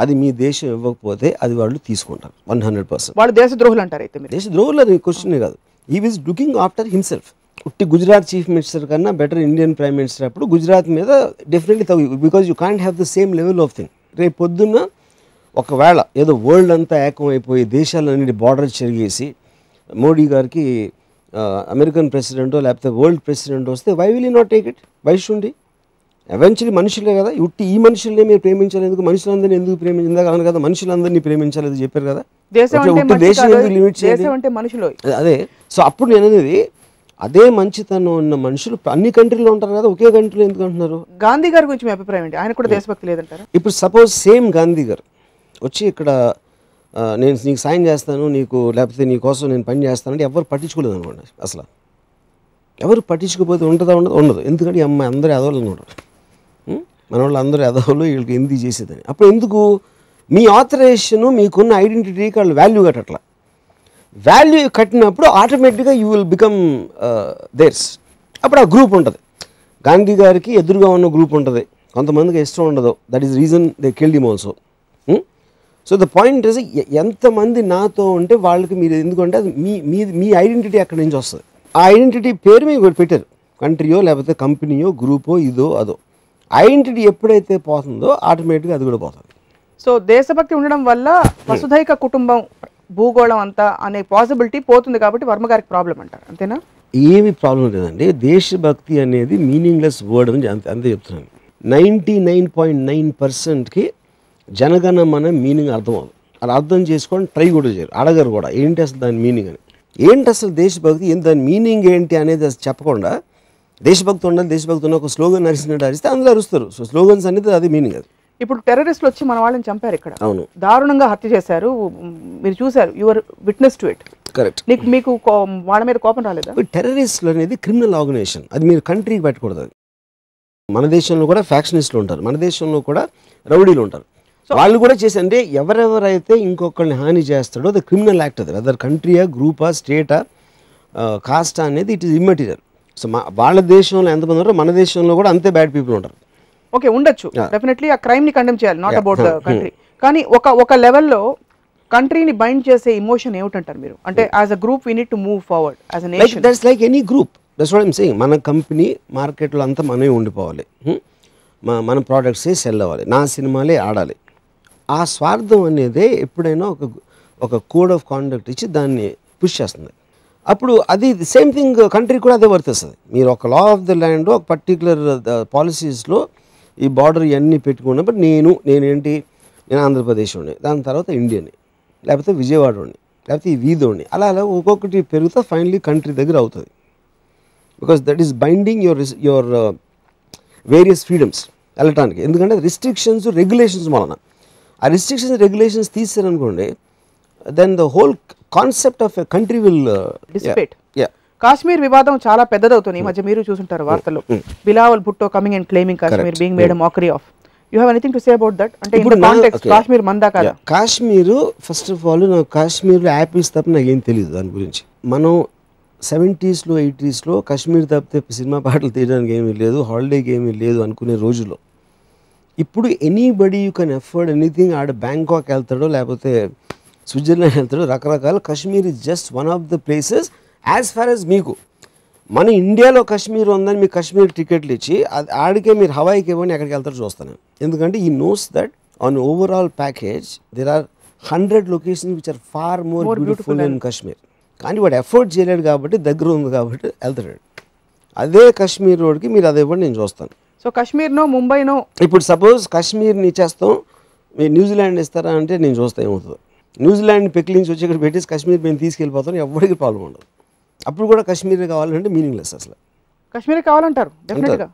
అది మీ దేశం ఇవ్వకపోతే అది వాళ్ళు తీసుకుంటారు 100%. వాళ్ళు దేశద్రోహులు అంటారు. అయితే దేశద్రోహులు అని క్వశ్చనే కాదు, he is looking after himself. ఉట్టి గుజరాత్ చీఫ్ మినిస్టర్ కన్నా బెటర్ ఇండియన్ ప్రైమ్ మినిస్టర్ అప్పుడు గుజరాత్ మీద definitely because you can't have the same level of thing. రేపు పొద్దున్న ఒకవేళ ఏదో వరల్డ్ అంతా ఏకమైపోయి దేశాలన్నిటి బార్డర్ చెరిగేసి మోడీ గారికి అమెరికన్ ప్రెసిడెంటో లేకపోతే వరల్డ్ ప్రెసిడెంట్ వస్తే why will you not take it? Why should? Eventually మనుషులే కదా, ఉట్టి ఈ మనుషులనే మీరు ప్రేమించాలి ఎందుకు, మనుషులందరినీ ఎందుకు ప్రేమించిందాక అను కదా, మనుషులందరినీ ప్రేమించాలి చెప్పారు కదా, దేశం ఎందుకు లిమిట్ చేయాలి? అదే. సో అప్పుడు నేను అనేది అదే మంచితనం ఉన్న మనుషులు అన్ని కంట్రీలో ఉంటారు కదా, ఒకే కంట్రీలో ఎందుకు అంటున్నారు? గాంధీ గారి గురించి మీ అభిప్రాయం ఏంటి? ఆయన కూడా దేశభక్తి లేదంటారా? ఇప్పుడు సపోజ్ సేమ్ గాంధీ గారు వచ్చి ఇక్కడ నేను నీకు సాయం చేస్తాను, నీకు లేకపోతే నీ కోసం నేను పని చేస్తానంటే ఎవరు పట్టించుకోలేదు అనుకోండి. అసలు ఎవరు పట్టించుకోకపోతే ఉంటుందా? ఉండదు. ఎందుకంటే ఈ అమ్మాయి అందరూ ఎదవలు అనుకుంటారు. మన వాళ్ళు అందరూ ఎదవలు, వీళ్ళకి ఎందుకు చేసేదని. అప్పుడు ఎందుకు మీ ఆథరైజేషను మీకున్న ఐడెంటిటీకి వాళ్ళు వాల్యూ కట్టట్లా. వాల్యూ కట్టినప్పుడు ఆటోమేటిక్గా యూ విల్ బికమ్ దేర్స్. అప్పుడు ఆ గ్రూప్ ఉంటుంది. గాంధీ గారికి ఎదురుగా ఉన్న గ్రూప్ ఉంటుంది, కొంతమందికి ఇష్టం ఉండదు. That is reason they killed him also. So the point is, ఎంతమంది నాతో ఉంటే వాళ్ళకి మీరు ఎందుకంటే అది మీ ఐడెంటిటీ అక్కడి నుంచి వస్తుంది. ఆ ఐడెంటిటీ పేరు మీకు పెట్టారు, కంట్రీయో లేకపోతే కంపెనీయో గ్రూపో ఇదో అదో. ఐడెంటిటీ ఎప్పుడైతే పోతుందో ఆటోమేటిక్గా అది కూడా పోతుంది. సో దేశభక్తి ఉండడం వల్ల వసుధైక కుటుంబం భూగోళం అంతా అనే పాసిబిలిటీ పోతుంది కాబట్టి వర్మ గారికి ప్రాబ్లం అంటారు, అంతేనా? ఏమి ప్రాబ్లం లేదండి. దేశభక్తి అనేది మీనింగ్లెస్ వర్డ్ అని అంతే చెప్తున్నాను. 99.9%కి జనగణమన మీనింగ్ అర్థం అవ్వదు. అలా అర్థం చేసుకొని ట్రై కూడా చేయరు, అడగరు కూడా ఏంటి అసలు దాని మీనింగ్ అని. ఏంటి అసలు దేశభక్తి, దాని మీనింగ్ ఏంటి అనేది అసలు చెప్పకుండా దేశభక్తి ఉండాలి, దేశభక్తి ఉన్న ఒక స్లోగన్ అరిసినట్టు అరిస్తే అందులో అరుస్తారు. సో స్లోగన్స్ అనేది అది మీనింగ్. అది ఇప్పుడు టెర్రరిస్టులు వచ్చి మన వాళ్ళని చంపారు, ఇక్కడ అవును దారుణంగా హత్య చేశారు, మీరు చూశారు, your witness to it. Correct. మీకు వాళ్ళ మీద కోపం రాలేదా? టెర్రరిస్టులు అనేది క్రిమినల్ ఆర్గనైజేషన్, అది మీరు కంట్రీకి పెట్టకూడదు. అది మన దేశంలో కూడా ఫ్యాక్షనిస్టులు ఉంటారు, మన దేశంలో కూడా రౌడీలు ఉంటారు. వాళ్ళు కూడా చేసి అంటే ఎవరెవరైతే ఇంకొకరిని హాని చేస్తాడో అది క్రిమినల్ యాక్ట్. అది వెదర్ కంట్రీయా, గ్రూపా, స్టేటా, కాస్టా అనేది ఇట్ ఈస్ ఇమ్మెటీరియల్. సో వాళ్ళ దేశంలో ఎంతమంది ఉంటారో మన దేశంలో కూడా అంతే బ్యాడ్ పీపుల్ ఉంటారు. ఓకే, ఉండొచ్చు, డెఫినెట్లీ ఆ క్రైమ్ ని కండెమ్ చేయాలి, నాట్ అబౌట్ ద కంట్రీ. కానీ ఒక లెవెల్లో కంట్రీని బైండ్ చేసే ఇమోషన్ ఏమిటంటారు మీరు? అంటే as a group we need to move forward as a nation. That's like any group, that's what I'm saying. మన కంపెనీ మార్కెట్లో అంతా మనమే ఉండిపోవాలి, మన ప్రోడక్ట్సే సెల్ అవ్వాలి, నా సినిమాలే ఆడాలి. ఆ స్వార్థం అనేది ఎప్పుడైనా ఒక కోడ్ ఆఫ్ కాండక్ట్ ఇచ్చి దాన్ని పుష్ చేస్తుంది. అప్పుడు అది సేమ్ థింగ్ కంట్రీ కూడా అదే వర్తిస్తుంది. మీరు ఒక లా ఆఫ్ ద ల్యాండ్ ఒక పర్టికులర్ పాలసీస్లో ఈ బార్డర్ ఇవన్నీ పెట్టుకున్నప్పుడు నేనేంటి, నేను ఆంధ్రప్రదేశ్ ఉండి, దాని తర్వాత ఇండియన్ని, లేకపోతే విజయవాడ ఉండి, లేకపోతే ఈ వీధోని, అలా ఒక్కొక్కటి పెరుగుతా ఫైనలీ కంట్రీ దగ్గర అవుతుంది. Because that is binding your various freedoms వెళ్ళటానికి. ఎందుకంటే రిస్ట్రిక్షన్స్, రెగ్యులేషన్స్ వలన ఆ రిస్ట్రిక్షన్స్, రెగ్యులేషన్స్ తీసారనుకోండి, then the whole concept of a country will dissipate. Kashmir వివాదం చాలా పెద్దదవుతుంది ఈ మధ్య, మీరు చూసుంటారు వార్తల్లో. Bilawal Bhutto coming and claiming Kashmir being made a mockery of. You have anything to say about that? అంటే ఇన్ ద కాంటెక్స్ట్ కాశ్మీర్ మందా కాదా? కాశ్మీరు ఫస్ట్ ఆఫ్ ఆల్ నాకు కాశ్మీర్లో యాపిల్స్ తప్ప నాకు ఏం తెలియదు దాని గురించి. మనం 70s, 80s కాశ్మీర్ తప్పితే సినిమా పాటలు తీయడానికి ఏమీ లేదు, హాలిడేకి ఏమీ లేదు అనుకునే రోజుల్లో ఇప్పుడు anybody you can afford anything. ఆడ బ్యాంకాక్ వెళ్తాడో లేకపోతే స్విట్జర్లాండ్ వెళ్తాడో, రకరకాల. Kashmir is just one of the places as far as మీకు మన ఇండియాలో కాశ్మీర్ ఉందని మీకు కాశ్మీర్ టికెట్లు ఇచ్చి ఆడికే మీరు హవాయికి ఇవ్వండి, ఎక్కడికి వెళ్తారో చూస్తాను. ఎందుకంటే ఈ knows that on overall package there are 100 locations which are far more beautiful in Kashmir. కానీ వాడు ఎఫోర్డ్ చేయలేడు కాబట్టి, దగ్గర ఉంది కాబట్టి వెళ్తాడు. అదే కాశ్మీర్ రోడ్కి మీరు అది ఇవ్వండి, నేను చూస్తాను. సో కాశ్మీర్నో ముంబైనో ఇప్పుడు సపోజ్ కాశ్మీర్ని ఇచ్చేస్తాం, మీరు న్యూజిలాండ్ ఇస్తారా అంటే నేను చూస్తా ఏమవుతుందో. న్యూజిలాండ్ పెక్లింగ్స్ వచ్చి ఇక్కడ పెట్టేసి కాశ్మీర్ మేము తీసుకెళ్ళిపోతాం, ఎవరికి ప్రాబ్లం ఉండదు. అప్పుడు కూడా కాశ్మీర్ కావాలంటే మీనింగ్లెస్. అసలు కాశ్మీర్ కావాలంటారు డెఫినెట్గా.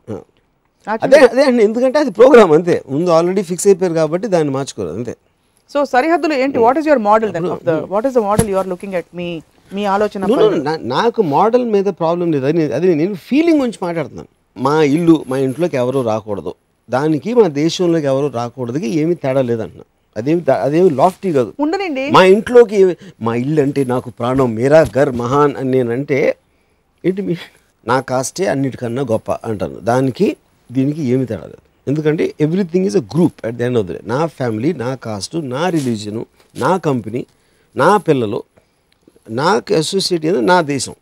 అదే అండి, ఎందుకంటే అది ప్రోగ్రామ్ అంతే, ముందు ఆల్రెడీ ఫిక్స్ అయిపోయారు కాబట్టి దాన్ని మార్చుకోరు అంతే. సో సరిహద్దులు ఏంటి? What is your model then of the what is the model you are looking at? మీ ఆలోచన. నాకు మోడల్ మీద ప్రాబ్లం లేదు, అది నేను ఫీలింగ్ గురించి మాట్లాడుతున్నాను. మా ఇల్లు, మా ఇంట్లోకి ఎవరు రాకూడదు, దానికి మా దేశంలోకి ఎవరు రాకూడదుకి ఏమీ తేడా లేదంటున్నా. అదేమి లాఫ్టీ కాదు. ఉండనండి, మా ఇంట్లోకి మా ఇల్లు అంటే నాకు ప్రాణం, మేరా ఘర్ మహాన్ అని నేనంటే ఏంటి, నా కాస్టే అన్నిటికన్నా గొప్ప అంటాను. దీనికి ఏమి తేడా లేదు. ఎందుకంటే everything is a group at the end of the day. నా ఫ్యామిలీ, నా కాస్టు, నా రిలీజను, నా కంపెనీ, నా పిల్లలు, నాకు అసోసియేట్ అయిన నా దేశం,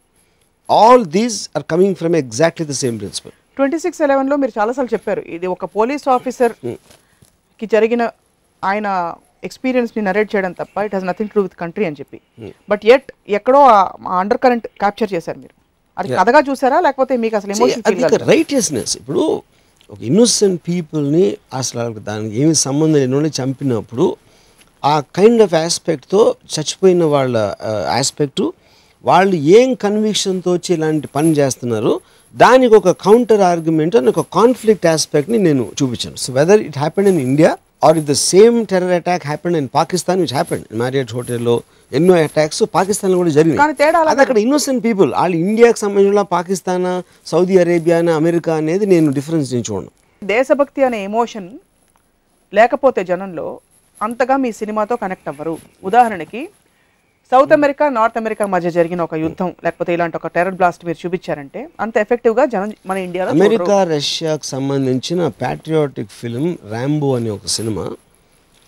all these are coming from exactly the same principle. 26/11లో మీరు చాలాసార్లు చెప్పారు, ఇది ఒక పోలీస్ ఆఫీసర్కి జరిగిన ఆయన ఎక్స్పీరియన్స్ని నరేట్ చేయడం తప్ప it has nothing to do with country అని చెప్పి. బట్ ఎక్కడో అండర్ కరెంట్ క్యాప్చర్ చేశారు మీరు. అది కథగా చూసారా లేకపోతే మీకు అసలు ఎమోషన్ ఫీల్ కాలేదా? రైటియస్నెస్. ఇప్పుడు ఒక ఇన్నోసెంట్ పీపుల్ని అసలు దానికి ఏమి సంబంధం లేని చంపినప్పుడు ఆ కైండ్ ఆఫ్ ఆస్పెక్ట్తో చచ్చిపోయిన వాళ్ళ ఆస్పెక్టు వాళ్ళు ఏం కన్విక్షన్తో వచ్చి ఇలాంటి పని చేస్తున్నారు, దానికి ఒక కౌంటర్ ఆర్గ్యుమెంట్ అని ఒక కాన్ఫ్లిక్ట్ ఆస్పెక్ట్ని నేను చూపించాను. So whether it happened in India or if the same terror attack happened in Pakistan, which happened Marriott హోటల్లో ఎన్నో అటాక్స్ పాకిస్తాన్లో కూడా జరిగినాయి. అది అక్కడ ఇన్నోసెంట్ పీపుల్, వాళ్ళు ఇండియాకి సంబంధించిన పాకిస్తాన్, సౌదీ అరేబియా, అమెరికా అనేది నేను డిఫరెన్స్ నేను చూడను. దేశభక్తి అనే ఎమోషన్ లేకపోతే జనంలో అంతగా మీ సినిమాతో కనెక్ట్ అవ్వరు. ఉదాహరణకి సౌత్ అమెరికా, నార్త్ అమెరికా మధ్య జరిగిన ఒక యుద్ధం లేకపోతే ఇలాంటి ఒక టెర్రర్ బ్లాస్ట్ మీరు చూపించారంటే అంత ఎఫెక్టివ్గా జనం మన ఇండియాలో. అమెరికా రష్యాకు సంబంధించిన ప్యాట్రియాటిక్ ఫిల్మ్ ర్యాంబో అనే ఒక సినిమా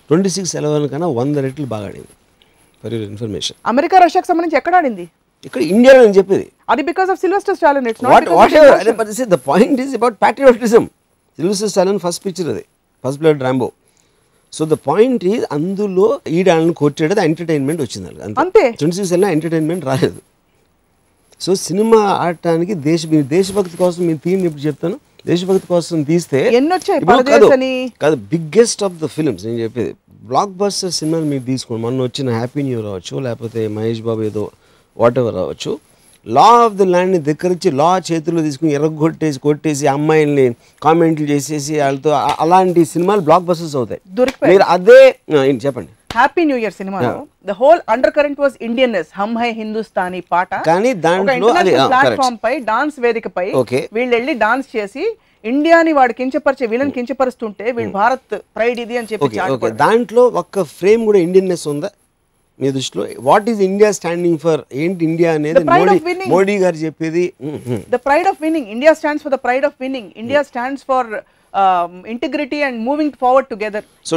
26/11 కన్నా 100 రెట్లు బాగా ఆడింది. ఫర్ యువర్ ఇన్ఫర్మేషన్, అమెరికా రష్యాకు సంబంధించి ఎక్కడ ఆడింది? ఇక్కడ ఇండియాలో నేను చెప్పేది. అది because of Sylvester Stallone. It's not what the point is about patriotism. Sylvester Stallone first picture, అది First Blood Rambo. So the point is అందులో ఈడాళ్ళని కొట్టేది ఎంటర్టైన్మెంట్ వచ్చింది అంతే. 26 ఎంటర్టైన్మెంట్ రాలేదు. సో సినిమా ఆడటానికి దేశభక్తి కోసం మీ థీమ్ ఇప్పుడు చెప్తాను. దేశభక్తి కోసం తీస్తే కాదు బిగ్గెస్ట్ ఆఫ్ ద ఫిల్మ్స్ నేను చెప్పేది. బ్లాక్ బస్టర్ సినిమాలు మీరు తీసుకోండి, మొన్న వచ్చిన హ్యాపీ న్యూ ఇయర్ అవ్వచ్చు, లేకపోతే మహేష్ బాబు ఏదో వాట్ ఎవర్ అవ్వచ్చు, లా ఆఫ్ ది ల్యాండ్ని దగ్గరించి లా చేతుల్లో తీసుకుని కొట్టేసి అమ్మాయిల్ని కామెంట్లు చేసేసి వాళ్ళతో అలాంటి సినిమాలు బ్లాక్ బస్టర్స్ అవుతాయి. మీరు అదే చెప్పండి. హ్యాపీ న్యూ ఇయర్ సినిమాలో the whole undercurrent was Indianness, హమ్ హై హిందుస్తానీ పాట. కానీ దాంట్లో ప్లాట్ఫామ్ పై డాన్స్ వేదికపై వీళ్ళు వెళ్ళి డాన్స్ చేసి ఇండియాని వాడు కించపరిచే వీళ్ళని కించపరుస్తుంటే వీళ్ళు భారత్ ప్రైడ్ ఇది అని చెప్పి దాంట్లో ఒక్క ఫ్రేమ్ కూడా ఇండియన్నెస్ ఉందా మీ దృష్టిలో? What is India standing for? ఏంటి ఇండియా అనేది మోడీ గారు చెప్పేది. The pride of winning. India stands for the pride of winning. India stands for integrity and moving forward together. So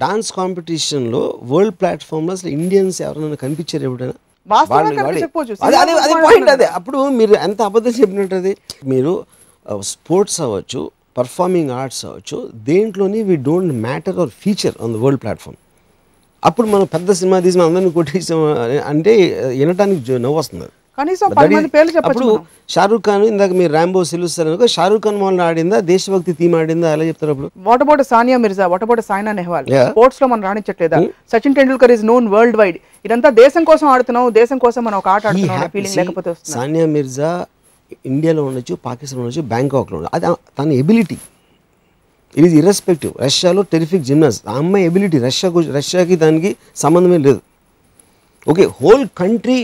dance competition లో వరల్డ్ ప్లాట్ఫామ్ లో అసలు Indians ఎవరైనా కనిపించారు ఎప్పుడైనా? అదే పాయింట్. అదే అప్పుడు మీరు ఎంత అబద్ధం చెప్పినట్టు. అది మీరు స్పోర్ట్స్ అవ్వచ్చు, పర్ఫార్మింగ్ ఆర్ట్స్ అవ్వచ్చు, దేంట్లోని we don't matter or feature on the world platform. అప్పుడు మనం పెద్ద సినిమా తీసి అందరినీ కొట్టేసాం అంటే వినటానికి నవ్వు వస్తుంది. అప్పుడు షారూక్ ఖాన్, ఇందాక మీరు ర్యాంబో సిల్వెస్టర్ అనుకో, షారూక్ ఖాన్ వాళ్ళని ఆడిందా, దేశభక్తి థీమ్ ఆడిందా, ఎలా చెప్తారు? అప్పుడు what about Sania Mirza, what about Saina Nehwal? Sports లో మనం రాణించట్లేదా? Sachin Tendulkar is known worldwide. ఇదంతా దేశం కోసం ఆడుతున్నాం, దేశం కోసం మనం ఒక ఆట ఆడుతున్నాం ఫీలింగ్ లేకపోతే వస్తుంది. సానియా మిర్జా ఇండియాలో ఉండొచ్చు, పాకిస్తాన్ ఉండొచ్చు, బ్యాంకాక్లో ఉండొచ్చు, అది తన ఎబిలిటీ. It is irrespective. రష్యాలో టెరిఫిక్ జిమ్నాస్ట్, ఆ అమ్మాయి ఎబిలిటీ. రష్యాకి దానికి సంబంధమే లేదు. ఓకే, హోల్ కంట్రీ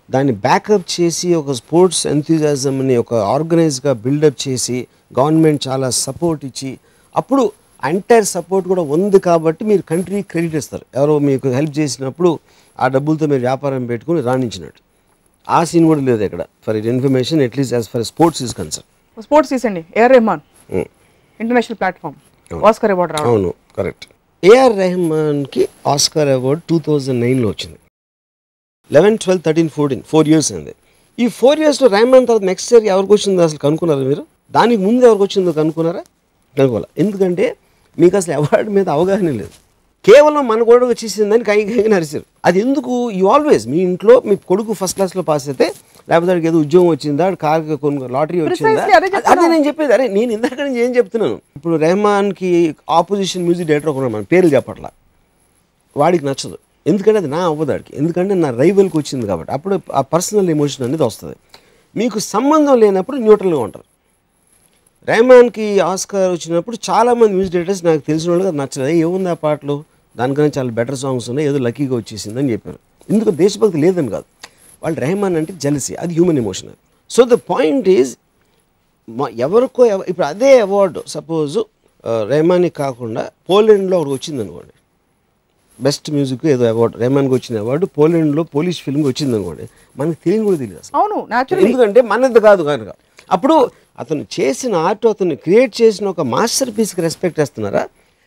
దాన్ని బ్యాకప్ చేసి ఒక స్పోర్ట్స్ ఎంథూజియాజంని ఒక ఆర్గనైజ్గా బిల్డప్ చేసి గవర్నమెంట్ చాలా సపోర్ట్ ఇచ్చి, అప్పుడు ఎంటైర్ సపోర్ట్ కూడా ఉంది కాబట్టి మీరు కంట్రీ క్రెడిట్ ఇస్తారు. ఎవరో మీకు హెల్ప్ చేసినప్పుడు ఆ డబ్బులతో మీరు వ్యాపారం పెట్టుకుని రాణించినట్టు. ఆ సీన్ కూడా లేదు ఇక్కడ. For information, at least as far sports is concern. Sports తీసండి. AR Rahman international platform Oscar award రావడం. అవును, కరెక్ట్. ఏఆర్ రెహమాన్కి ఆస్కార్ అవార్డు 2009లో వచ్చింది. 11, 12, 13, 14 4 years అయింది. ఈ 4 yearsలో రెహమాన్ తర్వాత నెక్స్ట్ ఇయర్ ఎవరికి వచ్చిందో అసలు కనుక్కున్నారా మీరు? దానికి ముందు ఎవరికి వచ్చిందో కనుక్కున్నారా? కనుక్కోవాలి. ఎందుకంటే మీకు అసలు అవార్డు మీద అవగాహన లేదు. కేవలం మన కూడా వచ్చేసిందని కై నరిచారు. అది ఎందుకు? యూ ఆల్వేస్ మీ ఇంట్లో మీ కొడుకు ఫస్ట్ క్లాస్లో పాస్ అయితే, లేకపోతే వాడికి ఏదో ఉద్యోగం వచ్చిందా, కార్ లాటరీ వచ్చిందా, అదే నేను చెప్పేది. అరే నేను ఇందాక నుంచి ఏం చెప్తున్నాను. ఇప్పుడు రెహమాన్కి ఆపోజిషన్ మ్యూజిక్ డైరెక్టర్ ఒకరు, మన పేర్లు చెప్పట్లా, వాడికి నచ్చదు. ఎందుకంటే అది నా అవ్వదాడికి, ఎందుకంటే నా రైవల్కి వచ్చింది కాబట్టి. అప్పుడు ఆ పర్సనల్ ఎమోషన్ అనేది వస్తుంది. మీకు సంబంధం లేనప్పుడు న్యూట్రల్గా ఉంటారు. రెహమాన్కి ఆస్కార్ వచ్చినప్పుడు చాలామంది మ్యూజిక్ డైరెక్టర్స్ నాకు తెలిసిన వాళ్ళకి అది నచ్చలేదు. ఏముంది ఆ పాటలు, దానికన్నా చాలా బెటర్ సాంగ్స్ ఉన్నాయి, ఏదో లక్కీగా వచ్చేసింది అని చెప్పారు. ఎందుకు? దేశభక్తి లేదని కాదు, వాళ్ళు రెహమాన్ అంటే జెలసీ, అది human emotion. So the point is ఎవరికో ఇప్పుడు అదే అవార్డు సపోజ్ రెహమాన్కి కాకుండా పోలాండ్లో ఒకటి వచ్చింది అనుకోండి, బెస్ట్ మ్యూజిక్ ఏదో అవార్డు, రెహమాన్కి వచ్చిన అవార్డు పోలాండ్లో పోలిష్ ఫిల్మ్కి వచ్చింది అనుకోండి, మనకు తెలియని కూడా తెలియదు అసలు. అవును, ఎందుకంటే మనది కాదు కనుక. అప్పుడు అతను చేసిన ఆర్ట్, అతను క్రియేట్ చేసిన ఒక మాస్టర్ పీస్కి రెస్పెక్ట్ ఇస్తున్నారా?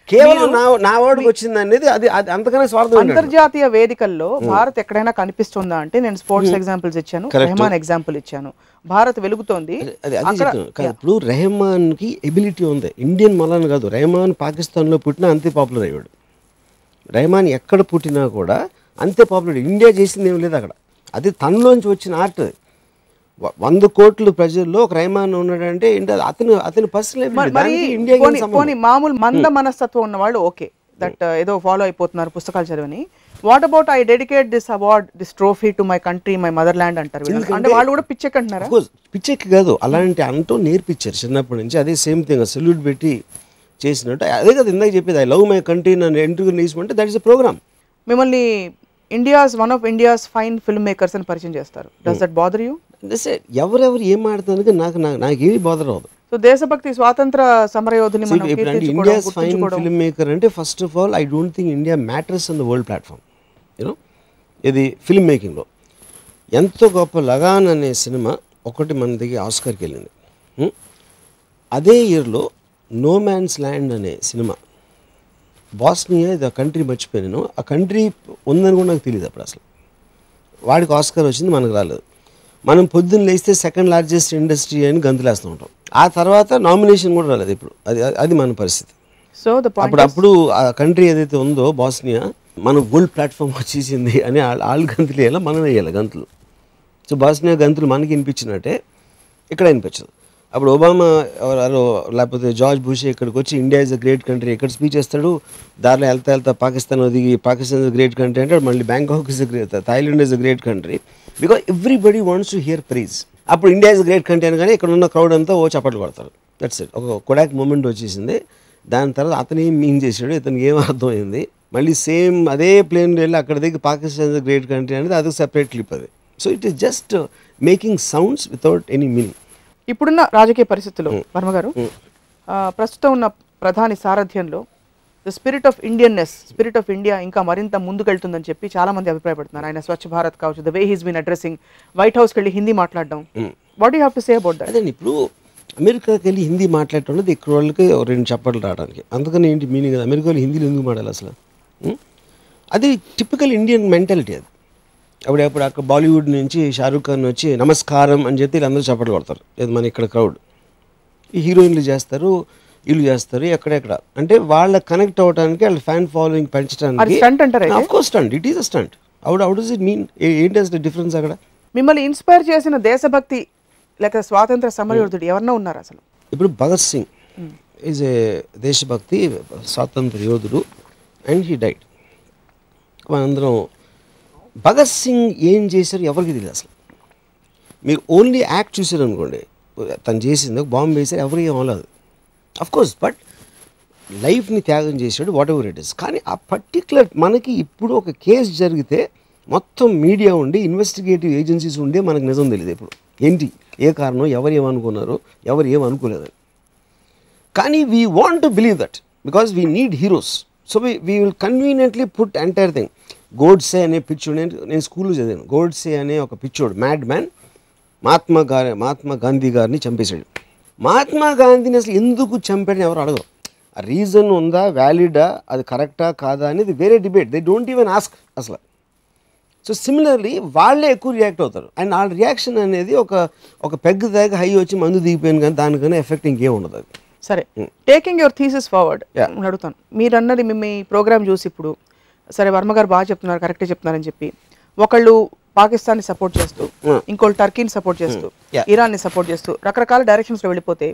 కేవలం నా అవార్డుకి వచ్చింది అనేది అది అంతకన్నా స్వార్థం. అంతర్జాతీయ వేదికల్లో భారత్ ఎక్కడైనా కనిపిస్తుందా అంటే, నేను స్పోర్ట్స్ ఎగ్జాంపుల్స్ ఇచ్చాను, రెహమాన్ ఎగ్జాంపుల్ ఇచ్చాను. భారత్ వెలుగుతోంది. ఇప్పుడు రెహమాన్కి ఎబిలిటీ ఉంది, ఇండియన్ మలాన్ కాదు. రెహమాన్ పాకిస్తాన్లో పుట్టినా అంతే పాపులర్ అయ్యాడు. రెహమాన్ ఎక్కడ పుట్టినా కూడా అంతే పాపులర్. ఇండియా చేసింది ఏం లేదు అక్కడ, అది తనలోంచి వచ్చిన ఆర్ట్. 100 కోట్ల ప్రజల్లో ఒక రెహమాన్ ఉన్నాడంటే అతని పర్సనల్. మామూలు మంద మనస్తత్వం ఉన్న వాళ్ళు ఓకే, దట్ ఏదో ఫాలో అయిపోతున్నారు పుస్తకాలు చదివని. What about I dedicate this award this trophy to my country my motherland అంటారు అంటే వాళ్ళు కూడా పిచ్చెక్కంటున్నారా? పిచ్చెక్కి కాదు, అలాంటి అంటూ నేర్పించారు చిన్నప్పటి నుంచి. అదే సేమ్ థింగ్ సెల్యూట్ పెట్టి చేసినట్టు. అదే కదా ఇందాక చెప్పేది, ఐ లవ్ మై కంట్రీ నన్ను ఇంటర్వ్యూ తీసుకుంటే దట్ ఇస్ ఎ ప్రోగ్రామ్. మిమ్మల్ని one of India's fine film makers అని పరిచయం చేస్తారు. Does that bother you? ఎవరెవరు ఏం ఆడుతున్నారు నాకేమి బాదర్ అవ్వదు. సో దేశభక్తి స్వాతంత్ర సమరయోధుని ఇండియాస్ ఫైన్ ఫిల్మ్ మేకర్ అంటే first of all I don't think India matters on the world platform. You know ఇది ఫిల్మ్ మేకింగ్లో ఎంతో గొప్ప లగాన్ అనే సినిమా ఒకటి మన దగ్గర ఆస్కర్కి వెళ్ళింది. అదే ఇయర్లో నో మ్యాన్స్ ల్యాండ్ అనే సినిమా, బాస్నియా ఇది ఆ కంట్రీ మర్చిపోయాను, ఆ కంట్రీ ఉందని కూడా నాకు తెలియదు అప్పుడు అసలు. వాడికి ఆస్కర్ వచ్చింది, మనకు రాలేదు. మనం పొద్దున్న లేస్తే సెకండ్ లార్జెస్ట్ ఇండస్ట్రీ అని గంతులేస్తూ ఉంటాం. ఆ తర్వాత నామినేషన్ కూడా రాలేదు ఇప్పుడు. అది మన పరిస్థితి. సో అప్పుడు ఆ కంట్రీ ఏదైతే ఉందో బాస్నియా మన వరల్డ్ ప్లాట్ఫామ్ వచ్చేసింది అని వాళ్ళు గంతులు వేయాలి, మనం వేయాలి గంతులు. సో బాస్నియా గంతులు మనకి వినిపించినట్టే ఇక్కడ వినిపించదు. అప్పుడు ఒబామా లేకపోతే జార్జ్ బుష్ ఇక్కడికి వచ్చి India is a great country ఇక్కడ స్పీచ్ ఇస్తాడు. దారిలో వెళ్తా పాకిస్తాన్ ఒదిగి Pakistan is a great country అంటాడు. మళ్ళీ Bangkok is a great, Thailand is a great country, because everybody wants to hear praise. అప్పుడు ఇండియా ఇస్ గ్రేట్ కంట్రీ అని కానీ ఇక్కడ ఉన్న క్రౌడ్ అంతా చప్పట్లు కొడతారు. That's it. ఒక కొడాక్ మూమెంట్ వచ్చేసింది. దాని తర్వాత అతను ఏం మీన్ చేశాడు, ఇతనికి ఏం అర్థమైంది, మళ్ళీ సేమ్ అదే ప్లేన్ వెళ్ళి అక్కడ దగ్గర పాకిస్తాన్ ఇస్ గ్రేట్ కంట్రీ అనేది అది సెపరేట్ క్లిప్ అది. So it is just making sounds without any meaning. ఇప్పుడున్న రాజకీయ పరిస్థితుల్లో వర్మ గారు, ప్రస్తుతం ఉన్న ప్రధాని సారథ్యంలో the spirit of Indianness, spirit of India ఇంకా మరింత ముందుకెళ్తుందని చెప్పి చాలా మంది అభిప్రాయపడుతున్నారు. ఆయన స్వచ్ఛ భారత్ కావచ్చు, the way he's been addressing, White హౌస్కి వెళ్ళి హిందీ మాట్లాడడం, what you have to say about that? అదే ఇప్పుడు అమెరికాకి వెళ్ళి హిందీ మాట్లాడటం అనేది ఇక్కడ వాళ్ళకి 2 చప్పట్లు రావడానికి. అందుకని ఏంటి మీనింగ్, అమెరికాలో హిందీలో ఎందుకు మాట్లాడాలి అసలు? అది టిపికల్ ఇండియన్ మెంటాలిటీ అది. అప్పుడు అక్కడ బాలీవుడ్ నుంచి షారూఖ్ ఖాన్ వచ్చి నమస్కారం అని చెప్పి వీళ్ళందరూ చప్పట్లు కొడతారు. ఇది మన ఇక్కడ క్రౌడ్. ఈ హీరోయిన్లు చేస్తారు, వీళ్ళు చేస్తారు, ఎక్కడెక్కడ అంటే వాళ్ళ కనెక్ట్ అవ్వడానికి, వాళ్ళ ఫ్యాన్ ఫాలోయింగ్ పెంచడానికి. Of course stunt, it is a stunt. How does it mean? ఏంటి అసలు డిఫరెన్స్ అక్కడ? మిమ్మల్ని ఇన్స్పైర్ చేసిన దేశభక్తి లేక స్వాతంత్ర సమరయోధుడు ఎవరన్నా ఉన్నారు అసలు? ఇప్పుడు భగత్ సింగ్ ఈజ్ ఏ దేశభక్తి స్వాతంత్ర యోధుడు అండ్ హీ డైడ్. మనందరం భగత్ సింగ్ ఏం చేశారు ఎవరికి తెలియదు అసలు. మీరు ఓన్లీ యాక్ట్ చూసారు అనుకోండి, తను చేసింది బాంబు వేసారు, ఎవరికి ఏం అవ్వలేదు అఫ్కోర్స్, బట్ లైఫ్ని త్యాగం చేశాడు, వాట్ ఎవర్ ఇట్ ఇస్. కానీ ఆ పర్టికులర్ మనకి ఇప్పుడు ఒక కేసు జరిగితే మొత్తం మీడియా ఉండి ఇన్వెస్టిగేటివ్ ఏజెన్సీస్ ఉండే మనకు నిజం తెలియదు ఇప్పుడు ఏంటి, ఏ కారణం, ఎవరు ఏమనుకున్నారు, ఎవరు ఏమనుకోలేదని. కానీ we want to believe that because we need heroes. So we will conveniently put entire thing. Godse అనే పిచ్చోడు, నేను స్కూల్లో చదివాను. గోడ్సే అనే ఒక పిచ్చోడు, మ్యాడ్ మ్యాన్, మహాత్మా గాంధీ గారిని చంపేశాడు. మహాత్మా గాంధీని అసలు ఎందుకు చంపాడని ఎవరు అడగరు. ఆ రీజన్ ఉందా, వ్యాలిడా, అది కరెక్టా కాదా అనేది వేరే debate. They don't even ask అసలు. సో సిమిలర్లీ వాళ్ళే ఎక్కువ రియాక్ట్ అవుతారు. అండ్ వాళ్ళ రియాక్షన్ అనేది ఒక పెగ్ దాకా హై వచ్చి మందు దిగిపోయాను కానీ దానికన్నా ఎఫెక్ట్ ఇంకేం ఉండదు అది. సరే, టేకింగ్ యువర్ థీసిస్ ఫార్వర్డ్ అడుగుతాను. మీరు అన్నది మీ ప్రోగ్రామ్ చూసి ఇప్పుడు సరే వర్మ గారు బాగా చెప్తున్నారు, కరెక్టే చెప్తున్నారని చెప్పి ఒకళ్ళు పాకిస్తాన్ని సపోర్ట్ చేస్తూ, ఇంకోళ్ళు టర్కీని సపోర్ట్ చేస్తూ, ఇరాన్ని సపోర్ట్ చేస్తూ రకరకాల డైరెక్షన్స్లో వెళ్ళిపోతే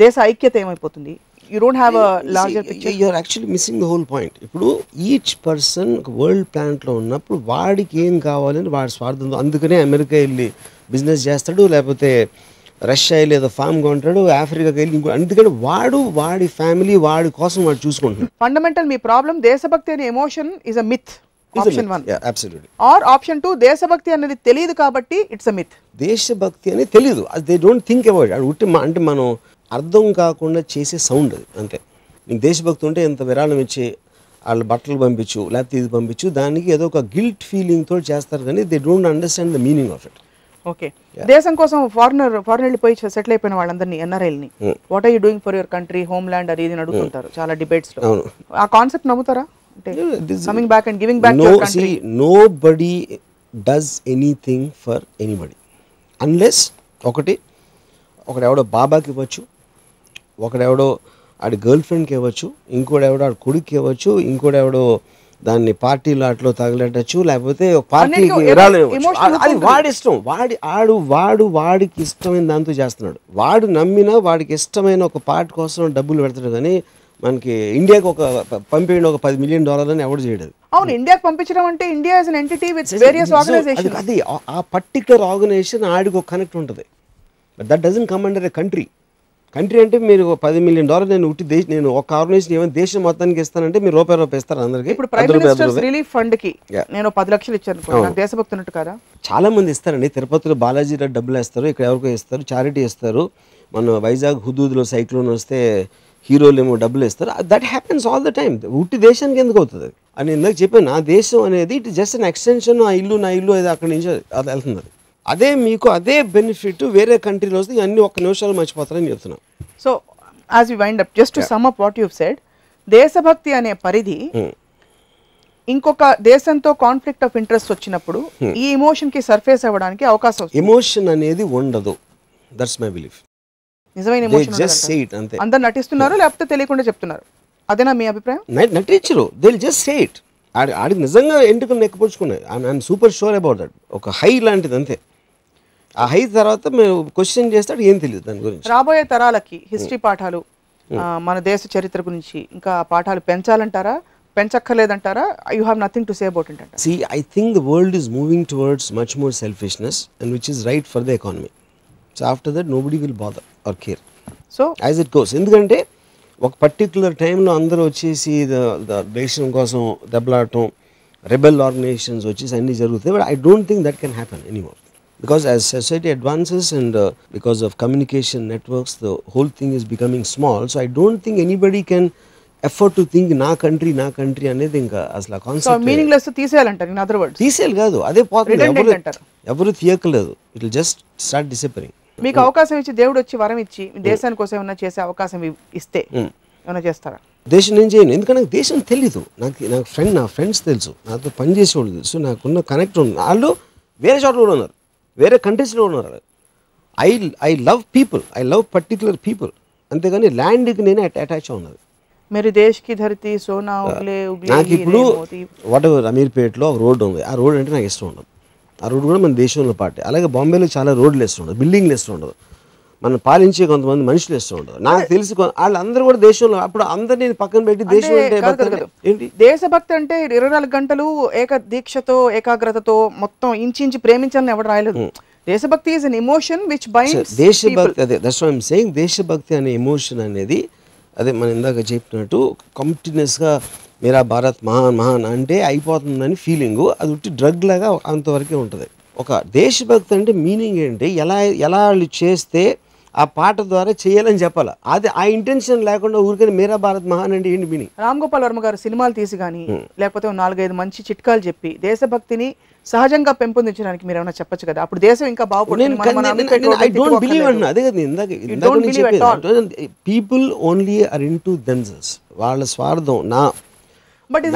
దేశ ఐక్యత ఏమైపోతుంది? You don't have a larger picture. You are actually missing the whole point. ఇప్పుడు ఈచ్ పర్సన్ ఒక వరల్డ్ ప్లాంట్లో ఉన్నప్పుడు వాడికి ఏం కావాలని వాడి స్వార్థం. అందుకనే అమెరికా వెళ్ళి బిజినెస్ చేస్తాడు, లేకపోతే రష్యా వెళ్ళి ఏదో ఫామ్ కొంటాడు, ఆఫ్రికాకి వెళ్ళి ఇంకో. అందుకని వాడి ఫ్యామిలీ వాడి కోసం వాడు చూసుకుంటున్నాడు. ఫండమెంటల్ మీ ప్రాబ్లం దేశభక్తి అనే emotion is a myth. Option 1 absolutely. Or option 2 దేశభక్తి అనేది తెలియదు కాబట్టి ఇట్స్ అ మిత్. దేశభక్తి అనేది తెలియదు, అది they don't think about it. ఉట్టి అంటే మనం అర్థం కాకుండా చేసే సౌండ్ అది అంతే. నీకు దేశభక్తి ఉంటే ఎంత విరాళం ఇచ్చి వాళ్ళు బట్టలు పంపించు, లేకపోతే ఇది పంపించు, దానికి ఏదో ఒక గిల్ట్ ఫీలింగ్ తోటి చేస్తారు కానీ they don't understand the meaning of it. Okay, దేశం కోసం ఫారెన్ వెళ్ళిపోయి సెటిల్ అయిపోయిన వాళ్ళందరినీ, ఎన్ఆర్ఐల్ని, what are you doing for your country, homeland అది ఇది అడుగుతుంటారు చాలా డిబేట్స్ లో. ఆ కాన్సెప్ట్ నమ్ముతారా? Coming back and giving back to your country. Nobody does anything for anybody unless ఒకడెవడో బాబాకి ఇవ్వచ్చు, ఒకడెవడో ఆడి గర్ల్ ఫ్రెండ్కి ఇవ్వచ్చు, ఇంకోడెవడో ఆడి కొడుక్కి ఇవ్వచ్చు, ఇంకోడెవడో దాన్ని పార్టీలో అట్లో తగలెట్టచ్చు, లేకపోతే పార్టీకి విరాళం ఇవ్వచ్చు. అది వాడి ఇష్టం. వాడికి ఇష్టమైన దాంతో చేస్తున్నాడు. వాడు నమ్మినా వాడికి ఇష్టమైన ఒక పార్ట్ కోసం డబ్బులు పెడతాడు కానీ మనకి ఇండియాకి ఒక పంపేయండి ఒక $10 మిలియన్ అని ఎవరు చేయడు. అవును, ఇండియాకి పంపించడం అంటే India is an entity with various organisations. అది ఆ పర్టికులర్ ఆర్గనైజేషన్ ఆడికి ఒక కనెక్ట్ ఉంటుంది. But that doesn't come under a country. Country అంటే మీరు $10 మిలియన్ నేను నేను ఒక ఆర్గనైజేషన్ ఏమైనా దేశం మొత్తానికి ఇస్తానంటే మీరు రూపాయి ఇస్తారు అందరికి. ఇప్పుడు ప్రైమ్ మినిస్టర్స్ రిలీఫ్ ఫండ్ కి నేను 10 లక్షలు ఇచ్చాను, నాకు దేశభక్తి ఉన్నట్టు కదా. చాలా మంది ఇస్తారండి. తిరుపతిలో బాలాజీ రెడ్డి డబ్బులు వేస్తారు, ఇక్కడ ఎవరికో ఇస్తారు, చారిటీ ఇస్తారు. మన వైజాగ్ హుదూద్లో సైక్లోన్ వస్తే హీరోలు ఏమో డబ్బులు ఇస్తారు. That happens all the time. ఉట్టి దేశానికి ఎందుకు అవుతుంది అని ఇందాక చెప్పాను. నా దేశం అనేది ఇట్ జస్ట్ అన్ ఎక్స్టెన్షన్. నా ఇల్లు అది అక్కడి నుంచి అది వెళ్తుంది. అదే మీకు అదే బెనిఫిట్ వేరే కంట్రీలో వస్తే అన్ని 1 నిమిషాలు మర్చిపోతారని చెప్తున్నాను. So as we wind up, just to sum up what you said, దేశభక్తి అనే పరిధి ఇంకొక దేశంతో కాన్ఫ్లిక్ట్ ఆఫ్ ఇంట్రెస్ట్ వచ్చినప్పుడు ఈ ఎమోషన్ కి సర్ఫేస్ అవ్వడానికి అవకాశం ఉంది. ఎమోషన్ అనేది ఉండదు. That's my belief. నిజమైన ఎమోషన్ జస్ట్ సే ఇట్ అంతే. అందరు నటిస్తున్నారు లేకపోతే తెలియకుండా చెప్తున్నారు, అదేనా మీ అభిప్రాయం? నటించరు, they will just say it. ఆడికి నిజంగా ఎంటుకలు నెక్కిపుచ్చుకున్నాయి. I'm super sure about that. ఒక హై లాంటిది అంతే. ఆ హై తర్వాత మేము క్వశ్చన్ చేస్తే ఏం తెలియదు దాని గురించి. రాబోయే తరాలకి హిస్టరీ పాఠాలు, మన దేశ చరిత్ర గురించి ఇంకా పాఠాలు పెంచాలంటారా, పెంచక్కర్లేదంటారా? You have nothing to say about it అంటారా? See, I think the world is moving towards much more selfishness, and which is right for the economy. So after that nobody will bother or care. So as it goes. ఎందుకంటే ఒక particular టైంలో అందరూ వచ్చేసి దేశం కోసం దెబ్బలాడటం, rebel organisations వచ్చేసి అన్నీ జరుగుతాయి. But I don't think that can happen anymore. Because as society advances and because of communication networks, the whole thing is becoming small. So I don't think anybody can afford to think నా country అనేది ఇంకా అసలు concept meaningless తీసేయాలంటారు. In other words తీసేయాలి కాదు, అదే పోతుంది. అంటారు. ఎవరు తీయకలేదు. It will just start disappearing. మీకు అవకాశం ఇచ్చి దేవుడు వచ్చి వరం ఇచ్చి దేశాని కోసం ఏమన్నా చేసే అవకాశం ఇస్తే ఏమన్నా చేస్తారా? దేశం నేను చేయను, ఎందుకంటే నాకు దేశం తెలీదు. నా ఫ్రెండ్స్ తెలుసు, నాతో పనిచేసేవాళ్ళు తెలుసు, నాకున్న కనెక్ట్ ఉంది. వాళ్ళు వేరే చోట్ల కూడా ఉన్నారు, వేరే కంట్రీస్లో ఉన్నారు. I love people, I love particular people, అంతేగాని ల్యాండ్కి నేను అటాచ్ ఉన్నది. మీరు దేశ్కి ధరతి సోనా ఉగ్లే నాకు ఇప్పుడు వాట్ ఎవర్ అమీర్పేటలో ఒక రోడ్డు ఉంది, ఆ రోడ్ అంటే నాకు ఇష్టం ఉండదు. ఆ రోడ్డు కూడా మన దేశంలో పార్టీ. అలాగే బాంబేలో చాలా రోడ్లు ఇష్టం ఉండదు, బిల్డింగ్లు ఇష్టం ఉండదు, మనం పాలించే కొంతమంది మనుషులు ఇష్టం ఉండదు. నాకు తెలిసి వాళ్ళందరూ కూడా దేశంలో, అప్పుడు అందరినీ పక్కన పెట్టి దేశం ఏంటి దేశభక్తి అంటే 24 గంటలు ఏక దీక్షతో ఏకాగ్రతతో మొత్తం ఇంచి ప్రేమించాలని ఎవరు రాయలేదు. దేశభక్తి is an emotion which binds దేశభక్తి. అదే that's what I am saying. దేశభక్తి అనే ఎమోషన్ అనేది అదే మనం ఇందాక చెప్పినట్టు కంటిన్యూస్గా మేరా భారత్ మహాన్ మహాన్ అంటే అయిపోతుందని ఫీలింగు, అది ఉట్టి డ్రగ్ లాగా అంతవరకే ఉంటుంది. ఒక దేశభక్తి అంటే మీనింగ్ ఏంటి, ఎలా వాళ్ళు చేస్తే ఆ పాట ద్వారా చేయాలని చెప్పాలి. అది ఆ ఇంటెన్షన్ లేకుండా ఊరికే మేరా భారత్ మహాన్ అంటే ఏంటి మీనింగ్? రామ్ గోపాల్ వర్మ గారు సినిమాలు తీసి కానీ లేకపోతే 4-5 మంచి చిట్కాలు చెప్పి దేశభక్తిని సహజంగా పెంపొందించడానికి మీరు ఏమైనా చెప్పొచ్చు కదా, అప్పుడు దేశం ఇంకా బాగుపడుతుంది. People only are into themselves, వాళ్ళ స్వార్థం.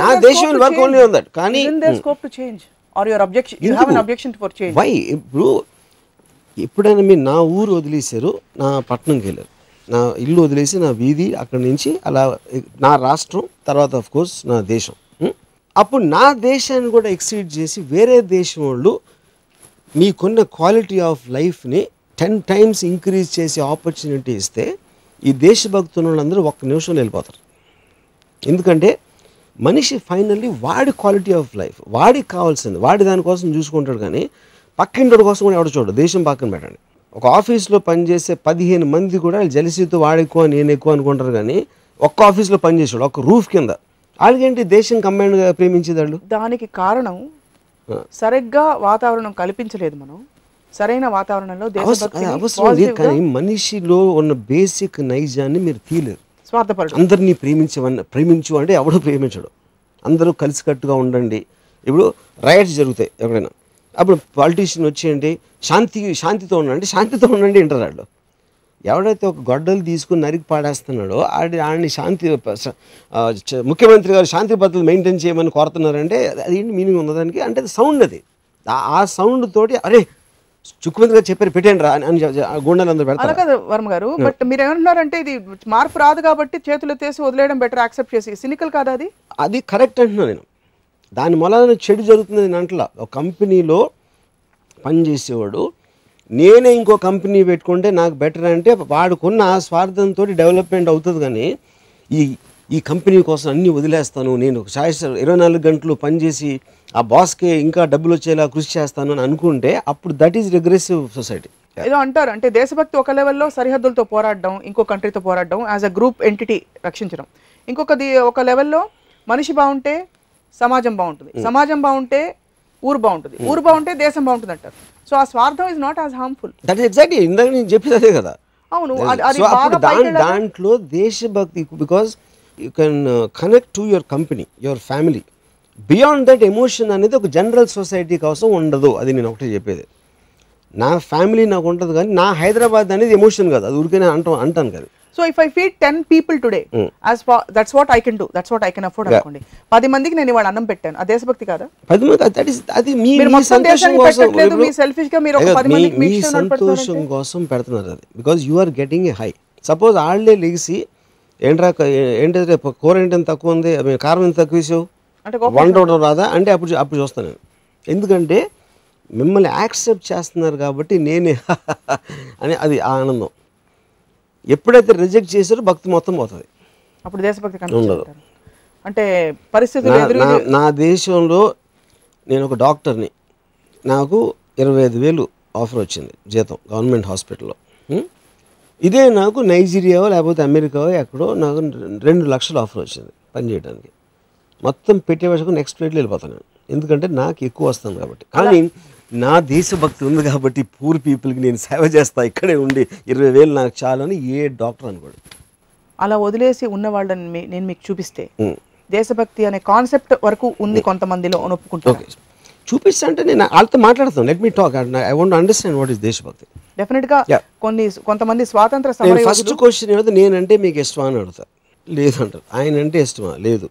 నా దేశం వర్క్ ఓన్లీ ఆన్ దట్. కానీ scope to change or your objection, you have an objection for change. Why? ఇప్పుడు ఎప్పుడైనా మీరు నా ఊరు వదిలేశారు, నా పట్టణంకి వెళ్ళారు, నా ఇల్లు వదిలేసి నా వీధి, అక్కడి నుంచి అలా నా రాష్ట్రం, తర్వాత ఆఫ్ కోర్స్ నా దేశం. అప్పుడు నా దేశాన్ని కూడా ఎక్సీడ్ చేసి వేరే దేశం వాళ్ళు మీకున్న క్వాలిటీ ఆఫ్ లైఫ్ని 10 times ఇంక్రీజ్ చేసే ఆపర్చునిటీ ఇస్తే ఈ దేశభక్తుల వాళ్ళందరూ 1 నిమిషంలో వెళ్ళిపోతారు. ఎందుకంటే మనిషి ఫైనల్లీ వాడి క్వాలిటీ ఆఫ్ లైఫ్, వాడికి కావాల్సింది వాడి దానికోసం చూసుకుంటాడు. కానీ పక్కింటి కోసం కూడా ఎవడు చూడడు. దేశం పక్కన పెట్టండి, ఒక ఆఫీస్లో పనిచేసే 15 మంది కూడా జెలసీతో వాడు ఎక్కువ నేను ఎక్కువ అనుకుంటారు. కానీ ఒక్క ఆఫీస్లో పనిచేసాడు, ఒక రూఫ్ కింద, వాళ్ళకేంటి దేశం కంబైన్డ్గా ప్రేమించేదాళ్ళు. దానికి కారణం సరిగ్గా వాతావరణం కల్పించలేదు. మనం సరైన వాతావరణంలో అవసరం లేదు. కానీ మనిషిలో ఉన్న బేసిక్ నైజాన్ని మీరు తీయలేరు. స్వార్థపరుడు. అందరినీ ప్రేమించు అంటే ఎవడో ప్రేమించడు. అందరూ కలిసికట్టుగా ఉండండి. ఇప్పుడు రైట్స్ జరుగుతాయి ఎక్కడైనా, అప్పుడు పాలిటీషియన్ వచ్చేయండి శాంతితో ఉండండి, శాంతితో ఉండండి అంటారు వాళ్ళు. ఎవడైతే ఒక గొడ్డలు తీసుకుని నరికి పాడేస్తున్నాడో ఆడిని ముఖ్యమంత్రి గారు శాంతి భద్రతలు మెయింటైన్ చేయమని కోరుతున్నారంటే అదేంటి మీనింగ్ ఉన్నదానికి? అంటే అది సౌండ్, అది ఆ సౌండ్ తోటి అరే ముఖ్యమంత్రి గారు చెప్పారు పెట్టండి రా అని గుండెలు అందరూ పెడతారు. కదా వర్మ గారు, బట్ మీరు ఏమంటున్నారంటే ఇది మార్పు రాదు కాబట్టి చేతులు ఎత్తేసి వదిలేయడం బెటర్, యాక్సెప్ట్ చేసి. సినికల్ కాదా అది? అది కరెక్ట్ అంటున్నాను నేను. దాని మూలాన చెడు జరుగుతుంది నేను అంటలా. ఒక కంపెనీలో పనిచేసేవాడు నేనే ఇంకో కంపెనీ పెట్టుకుంటే నాకు బెటర్ అంటే వాడుకున్న ఆ స్వార్థంతో డెవలప్మెంట్ అవుతుంది. కానీ ఈ ఈ కంపెనీ కోసం అన్నీ వదిలేస్తాను, నేను 24 గంటలు పనిచేసి ఆ బాస్కే ఇంకా డబ్బులు వచ్చేలా కృషి చేస్తాను అని అనుకుంటే అప్పుడు దట్ ఈజ్ రిగ్రెసివ్ సొసైటీ. ఏదో అంటారు అంటే దేశభక్తి ఒక లెవెల్లో సరిహద్దులతో పోరాడడం, ఇంకో కంట్రీతో పోరాడడం, యాజ్ అ గ్రూప్ ఎంటిటీ రక్షించడం. ఒక లెవెల్లో మనిషి బాగుంటే సమాజం బాగుంటుంది, సమాజం బాగుంటే ఊరు బాగుంటుంది, ఊరు బాగుంటే దేశం బాగుంటుంది అంటారు. సో ఆ స్వార్థం is not as harmful. That exactly ఇందాక నేను చెప్పేది అదే కదా. అవును, సో అప్పుడు దాంట్లో దేశభక్తి, because you can connect to your company, your family. Beyond that emotion అనేది ఒక జనరల్ సొసైటీ కోసం ఉండదు. అది నేను ఒకటే చెప్పేది. నా ఫ్యామిలీ నాకు ఉంటుంది కానీ నా హైదరాబాద్ అనేది ఎమోషన్ కాదు, అది ఊరికే అంటాను కదా. So if I feed 10 people today, that's what I can do, that's what I can afford అనుకోండి. 10 మందికి నేను ఇవాళ అన్నం పెట్టాను, ఆ దేశభక్తి కాదా? 10 మంది అది మీ సంతోషం కోసం పెడుతున్నారు. అది because you are getting a high. Suppose వాళ్ళే లెగిసి ఏంటంటే కూర ఏంటంత తక్కువ ఉంది, కారం ఎంత తక్కువ వేసావు అంటే వండడం రాదా అంటే అప్పుడు చూస్తాను నేను. ఎందుకంటే మిమ్మల్ని యాక్సెప్ట్ చేస్తున్నారు కాబట్టి నేనే అని అది ఆనందం. ఎప్పుడైతే రిజెక్ట్ చేశారో భక్తి మొత్తం పోతుంది, అప్పుడు దేశభక్తి ఉండదు. అంటే పరిస్థితులు నా దేశంలో నేను ఒక డాక్టర్ని, నాకు 25,000 ఆఫర్ వచ్చింది జీతం గవర్నమెంట్ హాస్పిటల్లో. ఇదే నాకు నైజీరియా లేకపోతే అమెరికా ఎక్కడో నాకు 2 లక్షలు ఆఫర్ వచ్చింది పనిచేయడానికి. మొత్తం పెట్టే వచ్చాక నెక్స్ట్ ఫ్లైట్లో వెళ్ళిపోతాను నేను, ఎందుకంటే నాకు ఎక్కువ వస్తుంది కాబట్టి. కానీ నా దేశభక్తి ఉంది కాబట్టి పూర్ పీపుల్కి నేను సేవ చేస్తా, ఇక్కడే ఉండి 20,000 నాకు చాలు అని ఏ డాక్టర్ అనుకోడు. అలా వదిలేసి ఉన్న వాళ్ళని నేను మీకు చూపిస్తే దేశభక్తి అనే కాన్సెప్ట్ వరకు ఉంది కొంతమందిలో ఒప్పుకుంటాను. చూపిస్తా అంటే నేను వాళ్ళతో మాట్లాడతాను. Let me talk, I want understand what is దేశభక్తి. డెఫినెట్గా కొంతమంది స్వాతంత్ర సమర ఫస్ట్ క్వశ్చన్ ఏదో నేనంటే మీకు ఇష్టమా అని అడుగుతా, లేదంటారు. ఆయన అంటే ఇష్టమా, లేదు.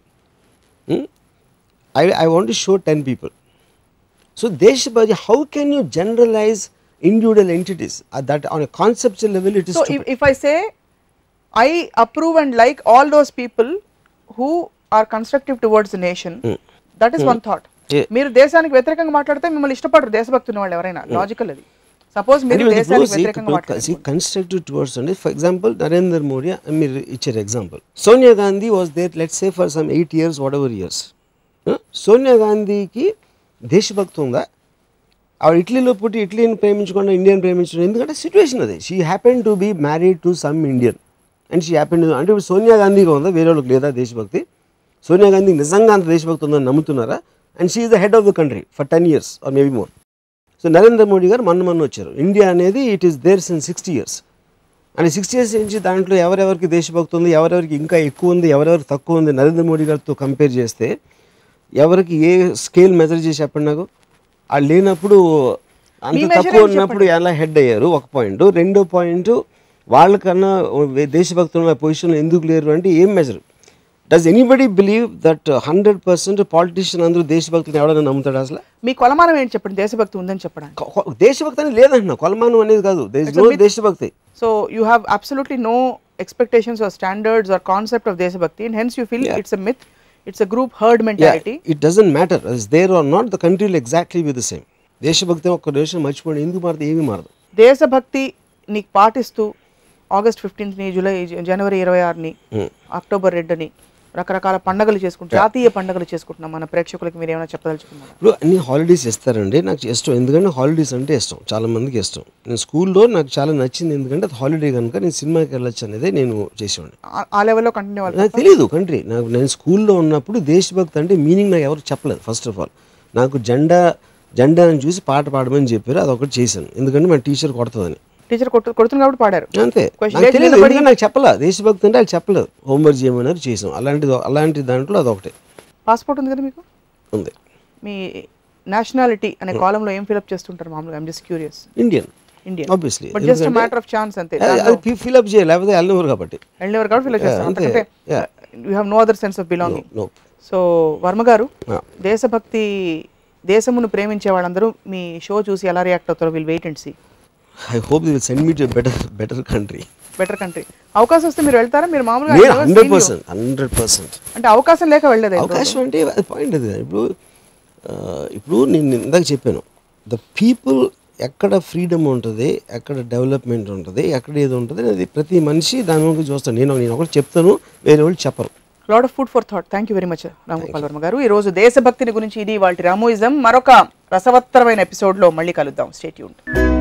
I want to show 10 people. So Deshbhakti, how can you generalize individual entities that on a conceptual level it is so if I say I approve and like all those people who are constructive towards the nation, that is one thought. మీరు దేశానికి వ్యతిరేకంగా మాట్లాడితే మిమ్మల్ని ఇష్టపడరు దేశభక్తి ఉన్న వాళ్ళు ఎవరైనా, లాజికల్ అది. సపోజ్ మీరు దేశానికి వ్యతిరేకంగా మాట్లాడారు, constructive towards and for example Narendra Modi, మీరు ఇచ్చారు example. Sonia Gandhi was there, let's say for some 8 years, whatever years. Sonia గాంధీకి దేశభక్తి ఉందా? ఆవిడ ఇటలీలో పుట్టి ఇటలీని ప్రేమించకుండా ఇండియన్ ప్రేమించడం, ఎందుకంటే సిచ్యువేషన్ అది. She happen to be married to some Indian and she happen to, అంటే ఇప్పుడు సోనియా గాంధీగా ఉందా, వేరే వాళ్ళకి లేదా దేశభక్తి? సోనియా గాంధీ నిజంగా అంత దేశభక్తి ఉందని నమ్ముతున్నారా? And she is the head of the country for 10 years or maybe more. So Narendra Modi గారు మొన్న వచ్చారు. ఇండియా అనేది it is there since 60 years. And 60 years నుంచి దాంట్లో ఎవరెవరికి దేశభక్తి ఉంది, ఎవరెవరికి ఇంకా ఎక్కువ ఉంది, ఎవరెవరికి తక్కువ ఉంది, నరేంద్ర మోడీ గారితో కంపేర్ చేస్తే ఎవరికి ఏ స్కేల్ మెజర్ చేసి చెప్పండి నాకు. వాళ్ళు లేనప్పుడు అంత తక్కువ ఉన్నప్పుడు ఎలా హెడ్ అయ్యారు, ఒక పాయింట్. రెండో పాయింట్, వాళ్ళకన్నా దేశభక్తుల పొజిషన్లో ఎందుకు లేరు అంటే ఏం measure? Does anybody believe that 100% politician అందరూ దేశభక్తులు ఎవరైనా నమ్ముతాడు? అసలు మీ కొలమానం ఏంటి చెప్పండి, దేశభక్తి ఉందని చెప్పడానికి? దేశభక్తి అని లేదంటున్నా, కొలమానం అనేది కాదు, దేశభక్తి. So you have absolutely no expectations or standards or concept of దేశభక్తి, and hence you feel it's a myth, it's a group herd mentality. It doesn't matter is there or not, the country will exactly be the same. దేశభక్తి ఒక్క దేశం మర్చిపోండి, ఎందుకు మారదు? ఏమీ మారదు. దేశభక్తి నీకు పాటిస్తూ August 15th జూలై జనవరి 26ని అక్టోబర్ 2ని రకరకాల పండుగలు చేసుకుంటాం, జాతీయ పండుగలు చేసుకుంటున్నాం. మన ప్రేక్షకులకి మీరు ఏమైనా చెప్పదలుచుకున్నారు? ఇప్పుడు అన్ని హాలిడేస్ ఇస్తారండి, నాకు ఇష్టం. ఎందుకంటే హాలిడేస్ అంటే ఇష్టం, చాలా మందికి ఇష్టం. నేను స్కూల్లో నాకు చాలా నచ్చింది, ఎందుకంటే అది హాలిడే కనుక నేను సినిమాకి వెళ్ళొచ్చు అనేది నేను చేసేవాడిని. ఆ లెవెల్లో కంటిన్యూ అవ్వాలి. నాకు తెలియదు కంట్రీ. నేను స్కూల్లో ఉన్నప్పుడు దేశభక్తి అంటే మీనింగ్ నాకు ఎవరు చెప్పలేదు. ఫస్ట్ ఆఫ్ ఆల్ నాకు జెండాని చూసి పాట పాడమని చెప్పారు, అదొకటి చేశాను, ఎందుకంటే మన టీచర్ కొడుతుందని. టీచర్ కొడుతుంది కాబట్టి పాడారు, అంతే. నాకు చెప్పలేదు దేశభక్తి అంటే, వాళ్ళు చెప్పలేదు. హోంవర్క్ చేయమన్నారు, చేసాం. అలాంటి దాంట్లో అదొకటి. పాస్పోర్ట్ ఉంది కదా మీకు? ఉంది. మీ నేషనాలిటీ అనే కాలంలో ఏం ఫిల్అప్ చేస్తుంటారు మామూలుగా? I'm just curious. Indian obviously, but just matter of chance అంతే. అది ఫిల్అప్ చేయాలి, లేకపోతే వెళ్ళినవారు కాబట్టి ఫిల్అప్ చేస్తారు. అంటే you have no other sense of belonging. So Varma garu, దేశభక్తి, దేశమును ప్రేమించే వాళ్ళందరూ మీ షో చూసి ఎలా రియాక్ట్ అవుతారో will wait and see. I hope they will send me to a better country. అవకాశం వస్తే మీరు వెళ్తారా? మీరు మామూలుగా 100% అంటే అవకాశం లేక వెళ్ళలేదు. అవకాశం అంటే పాయింట్ అది. ఇప్పుడు నేను ఇందాక చెప్పాను, ద పీపుల్ ఎక్కడ ఫ్రీడమ్ ఉంటుంది, ఎక్కడ డెవలప్మెంట్ ఉంటుంది, ఎక్కడ ఏది ఉంటుంది, అది ప్రతి మనిషి దాని గురించి చూస్తాను. నేను ఒకటి చెప్తాను, వేరే వాళ్ళు చెప్పరు. Lot of food for thought. Thank you very much Ram Gopal Varma గారు. ఈ రోజు దేశభక్తిని గురించి ఇది వాళ్ళ రామోయిజం. మరొక రసవత్తరమైన ఎపిసోడ్లో మళ్ళీ కలుద్దాం. Stay tuned.